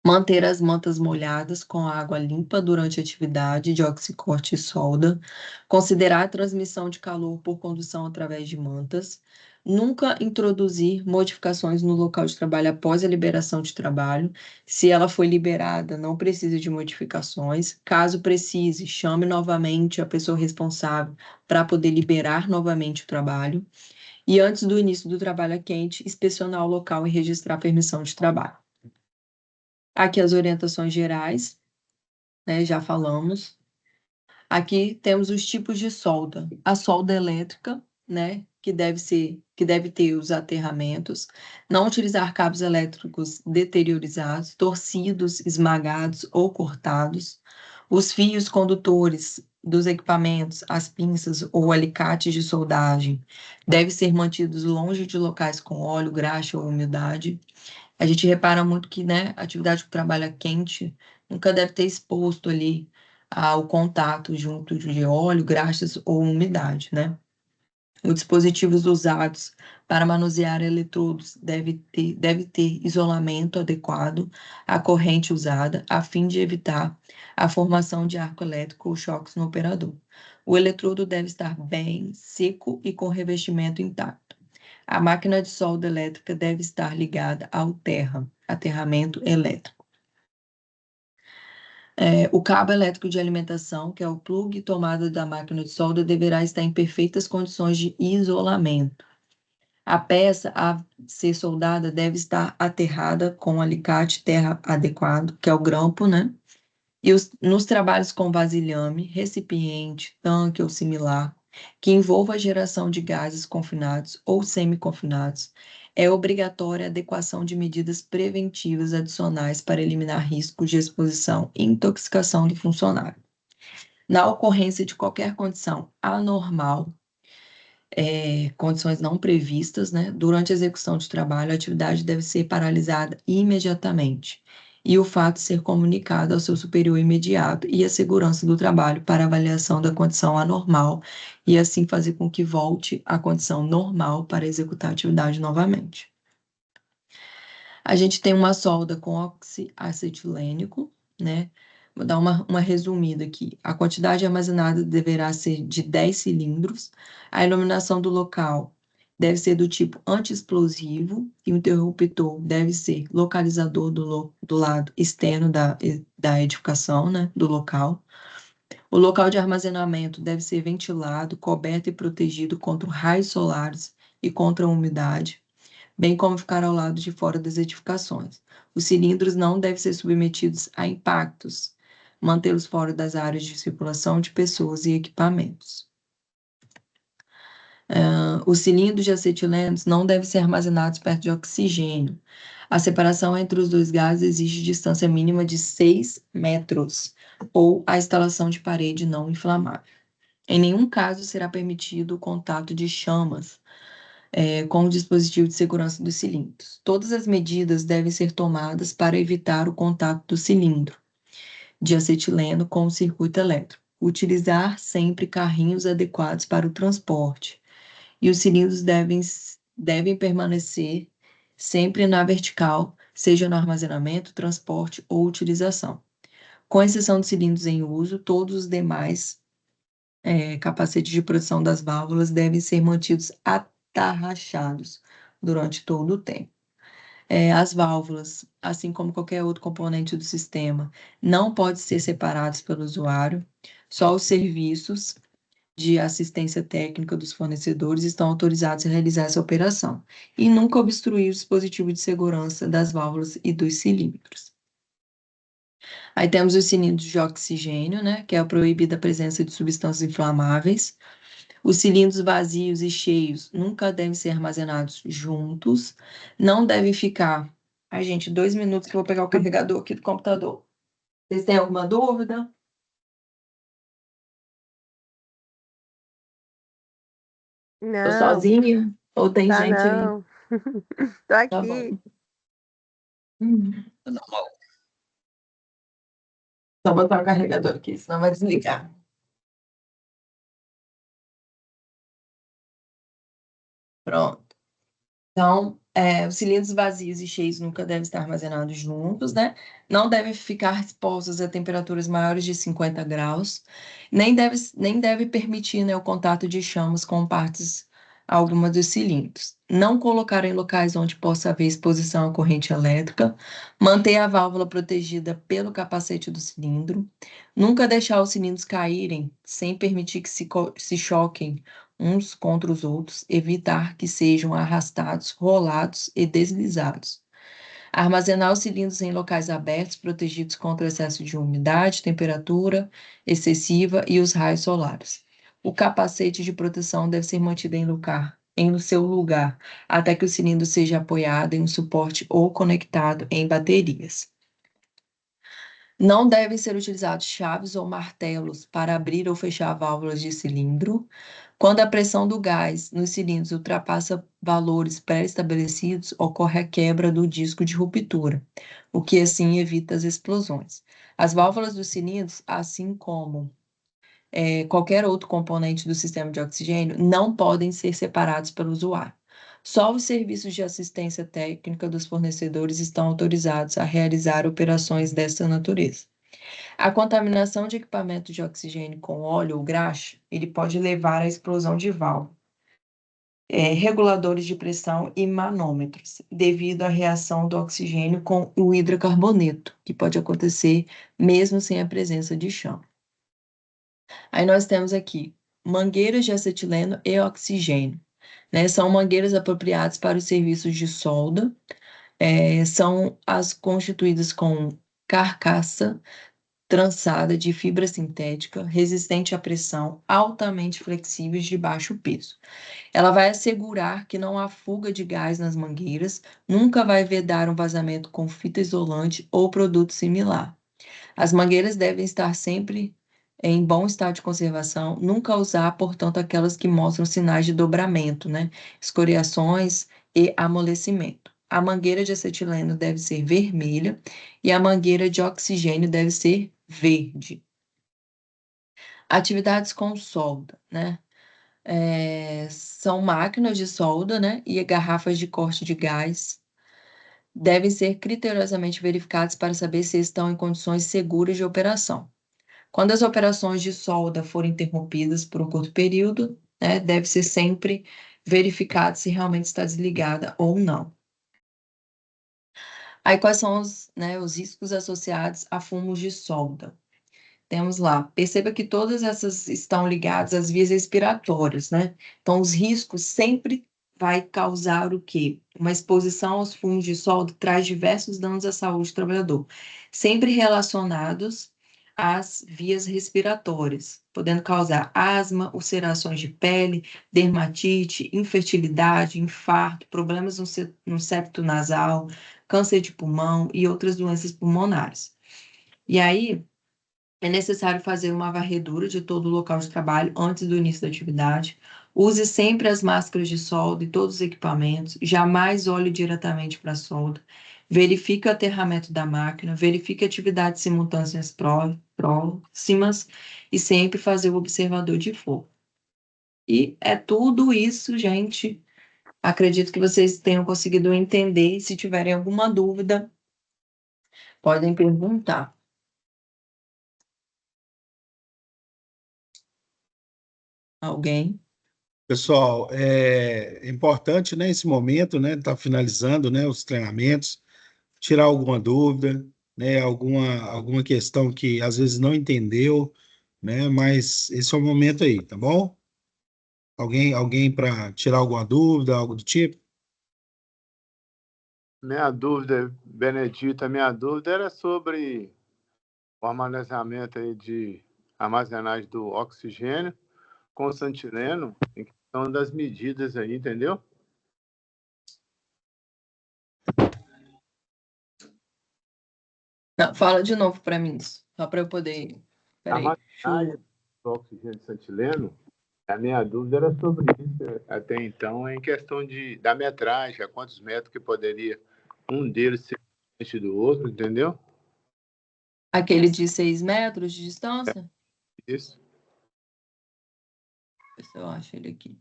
G: Manter as mantas molhadas com água limpa durante a atividade de oxicorte e solda. Considerar a transmissão de calor por condução através de mantas. Nunca introduzir modificações no local de trabalho após a liberação de trabalho. Se ela foi liberada, não precisa de modificações. Caso precise, chame novamente a pessoa responsável para poder liberar novamente o trabalho. E antes do início do trabalho a quente, inspecionar o local e registrar a permissão de trabalho. Aqui as orientações gerais, né, já falamos. Aqui temos os tipos de solda. A solda elétrica, né, que deve ter os aterramentos. Não utilizar cabos elétricos deteriorizados, torcidos, esmagados ou cortados. Os fios condutores dos equipamentos, as pinças ou alicates de soldagem devem ser mantidos longe de locais com óleo, graxa ou umidade. A gente repara muito que, né, a atividade que trabalha quente nunca deve ter exposto ali ao contato junto de óleo, graxas ou umidade, né? Os dispositivos usados para manusear eletrodos deve ter isolamento adequado à corrente usada, a fim de evitar a formação de arco elétrico ou choques no operador. O eletrodo deve estar bem seco e com revestimento intacto. A máquina de solda elétrica deve estar ligada ao aterramento elétrico. O cabo elétrico de alimentação, que é o plugue e tomada da máquina de solda, deverá estar em perfeitas condições de isolamento. A peça a ser soldada deve estar aterrada com alicate terra adequado, que é o grampo, né? E nos trabalhos com vasilhame, recipiente, tanque ou similar, que envolva a geração de gases confinados ou semi-confinados, é obrigatória a adequação de medidas preventivas adicionais para eliminar riscos de exposição e intoxicação do funcionário. Na ocorrência de qualquer condição anormal, condições não previstas, né? Durante a execução de trabalho, a atividade deve ser paralisada imediatamente e o fato ser comunicado ao seu superior imediato e a segurança do trabalho para avaliação da condição anormal e assim fazer com que volte à condição normal para executar a atividade novamente. A gente tem uma solda com oxiacetilênico, né? Vou dar uma resumida aqui. A quantidade armazenada deverá ser de 10 cilindros. A iluminação do local deve ser do tipo anti-explosivo e o interruptor deve ser localizador do lado externo da edificação, né, do local. O local de armazenamento deve ser ventilado, coberto e protegido contra raios solares e contra a umidade, bem como ficar ao lado de fora das edificações. Os cilindros não devem ser submetidos a impactos, mantê-los fora das áreas de circulação de pessoas e equipamentos. Os cilindros de acetilenos não devem ser armazenados perto de oxigênio. A separação entre os dois gases exige distância mínima de 6 metros ou a instalação de parede não inflamável. Em nenhum caso será permitido o contato de chamas com o dispositivo de segurança dos cilindros. Todas as medidas devem ser tomadas para evitar o contato do cilindro de acetileno com o circuito elétrico. Utilizar sempre carrinhos adequados para o transporte. E os cilindros devem permanecer sempre na vertical, seja no armazenamento, transporte ou utilização. Com exceção dos cilindros em uso, todos os demais capacetes de proteção das válvulas devem ser mantidos atarrachados durante todo o tempo. As válvulas, assim como qualquer outro componente do sistema, não podem ser separados pelo usuário. Só os serviços de assistência técnica dos fornecedores estão autorizados a realizar essa operação e nunca obstruir o dispositivo de segurança das válvulas e dos cilindros. Aí temos os cilindros de oxigênio, né, que é proibida a presença de substâncias inflamáveis. Os cilindros vazios e cheios nunca devem ser armazenados juntos, não devem ficar... Ai, gente, 2 minutos que eu vou pegar o carregador aqui do computador. Vocês têm alguma dúvida? Tô
A: Não,
G: sozinha? Ou tem
A: tá
G: gente aí?
A: não. Tô
G: Tá
A: aqui.
G: bom.
F: Normal.
G: Só botar o carregador aqui, senão vai desligar. Pronto. Então, os cilindros vazios e cheios nunca devem estar armazenados juntos, né? Não devem ficar expostos a temperaturas maiores de 50 graus, nem deve permitir, né, o contato de chamas com partes alguma dos cilindros. Não colocar em locais onde possa haver exposição à corrente elétrica, manter a válvula protegida pelo capacete do cilindro, nunca deixar os cilindros caírem sem permitir que se choquem uns contra os outros, evitar que sejam arrastados, rolados e deslizados. Armazenar os cilindros em locais abertos, protegidos contra o excesso de umidade, temperatura excessiva e os raios solares. O capacete de proteção deve ser mantido em seu lugar, até que o cilindro seja apoiado em um suporte ou conectado em baterias. Não devem ser utilizados chaves ou martelos para abrir ou fechar válvulas de cilindro. Quando a pressão do gás nos cilindros ultrapassa valores pré-estabelecidos, ocorre a quebra do disco de ruptura, o que assim evita as explosões. As válvulas dos cilindros, assim como qualquer outro componente do sistema de oxigênio, não podem ser separados pelo usuário. Só os serviços de assistência técnica dos fornecedores estão autorizados a realizar operações dessa natureza. A contaminação de equipamento de oxigênio com óleo ou graxa, ele pode levar à explosão de válvula. reguladores de pressão e manômetros, devido à reação do oxigênio com o hidrocarboneto, que pode acontecer mesmo sem a presença de chão. Aí nós temos aqui mangueiras de acetileno e oxigênio, né? São mangueiras apropriadas para os serviços de solda, são as constituídas com carcaça trançada de fibra sintética, resistente à pressão, altamente flexíveis de baixo peso. Ela vai assegurar que não há fuga de gás nas mangueiras, nunca vai vedar um vazamento com fita isolante ou produto similar. As mangueiras devem estar sempre em bom estado de conservação, nunca usar, portanto, aquelas que mostram sinais de dobramento, né? Escoriações e amolecimento. A mangueira de acetileno deve ser vermelha e a mangueira de oxigênio deve ser verde. Atividades com solda, né? São máquinas de solda, né? E garrafas de corte de gás devem ser criteriosamente verificadas para saber se estão em condições seguras de operação. Quando as operações de solda forem interrompidas por um curto período, né, deve ser sempre verificado se realmente está desligada ou não. Aí, quais são os riscos associados a fumos de solda? Temos lá, perceba que todas essas estão ligadas às vias respiratórias, né? Então, os riscos sempre vai causar o quê? Uma exposição aos fumos de solda traz diversos danos à saúde do trabalhador, sempre relacionados às vias respiratórias, podendo causar asma, ulcerações de pele, dermatite, infertilidade, infarto, problemas no septo nasal, câncer de pulmão e outras doenças pulmonares. E aí, é necessário fazer uma varredura de todo o local de trabalho antes do início da atividade. Use sempre as máscaras de solda e todos os equipamentos. Jamais olhe diretamente para a solda. Verifique o aterramento da máquina. Verifique atividades simultâneas próximas e sempre fazer o observador de fogo. E é tudo isso, gente. Acredito que vocês tenham conseguido entender. Se tiverem alguma dúvida, podem perguntar. Alguém?
C: Pessoal, é importante, né, esse momento, né, tá finalizando, né, os treinamentos, tirar alguma dúvida, né, alguma questão que às vezes não entendeu, né, mas esse é o momento aí, tá bom? Alguém para tirar alguma dúvida, algo do tipo?
D: Minha dúvida, Benedita, minha dúvida era sobre o armazenamento aí de armazenagem do oxigênio com o acetileno, em questão das medidas aí, entendeu?
G: Não, fala de novo para mim, só para eu poder. Peraí.
D: Armazenagem do oxigênio de acetileno, a minha dúvida era sobre isso até então, em questão da metragem, a quantos metros que poderia um deles ser diferente do outro, entendeu?
G: Aquele de 6 metros de distância?
D: Isso.
G: Deixa eu ver se eu acho ele aqui.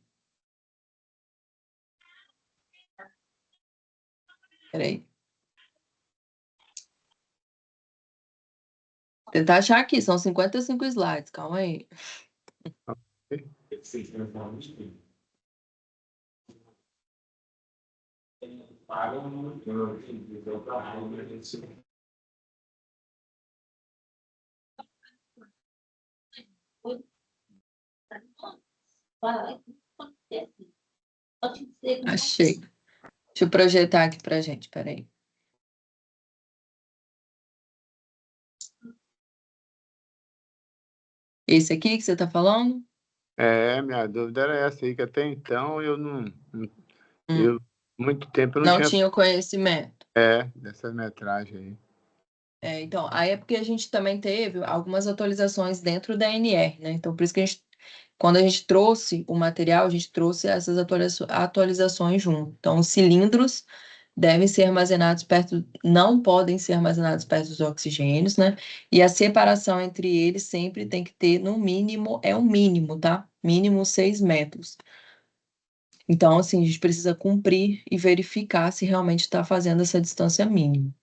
G: Peraí. Vou tentar achar aqui, são 55 slides, calma aí. Achei. Deixa eu projetar aqui pra gente, peraí. Esse aqui que você tá falando?
D: Minha dúvida era essa aí, que até então eu não. Muito tempo eu
G: não tinha conhecimento.
D: Dessa metragem aí.
G: Então, aí é porque a gente também teve algumas atualizações dentro da NR, né? Então, por isso que quando a gente trouxe o material, a gente trouxe essas atualizações junto. Então, os cilindros devem ser armazenados não podem ser armazenados perto dos oxigênios, né? E a separação entre eles sempre tem que ter, no mínimo, é o mínimo, tá? Mínimo 6 metros. Então, assim, a gente precisa cumprir e verificar se realmente está fazendo essa distância mínima.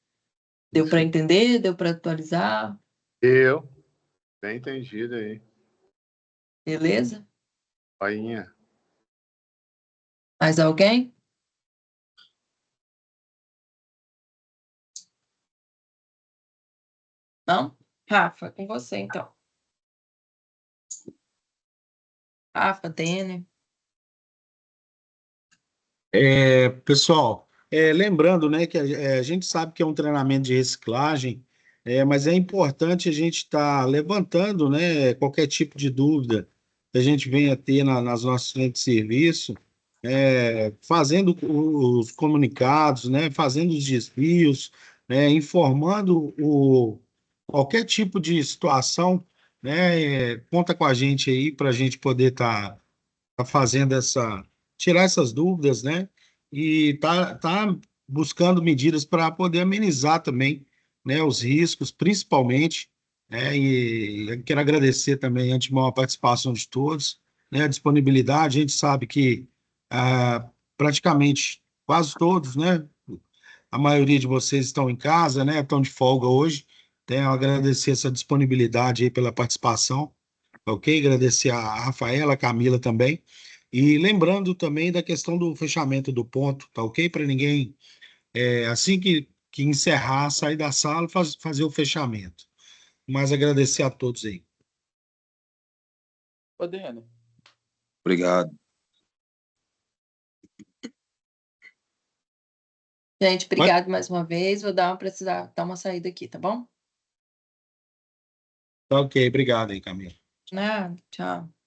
G: Deu para entender? Deu para atualizar?
D: Bem entendido aí.
G: Beleza?
D: Joinha.
G: Mais alguém? Não? Rafa, com você, então. Rafa, Dene.
C: Pessoal, lembrando, né, que a gente sabe que é um treinamento de reciclagem, mas é importante a gente estar levantando, né, qualquer tipo de dúvida que a gente venha ter nas nossas frentes de serviço, fazendo os comunicados, né, fazendo os desvios, né, informando qualquer tipo de situação, né, conta com a gente aí para a gente poder estar fazendo tirar essas dúvidas, né? E tá buscando medidas para poder amenizar também, né, os riscos, principalmente, né? E eu quero agradecer também, antes de mão, a participação de todos, né? A disponibilidade. A gente sabe que praticamente quase todos, né? A maioria de vocês estão em casa, né? Estão de folga hoje. Então, agradecer essa disponibilidade aí pela participação, ok? Agradecer a Rafaela, a Camila também. E lembrando também da questão do fechamento do ponto, tá ok? Para ninguém, assim que encerrar, sair da sala, fazer o fechamento. Mas agradecer a todos aí.
E: Ô, Dene.
F: Obrigado.
G: Gente, obrigado mais uma vez. Vou precisar dar uma saída aqui, tá bom?
C: Tá ok, obrigado aí, Camila.
G: Nada, tchau.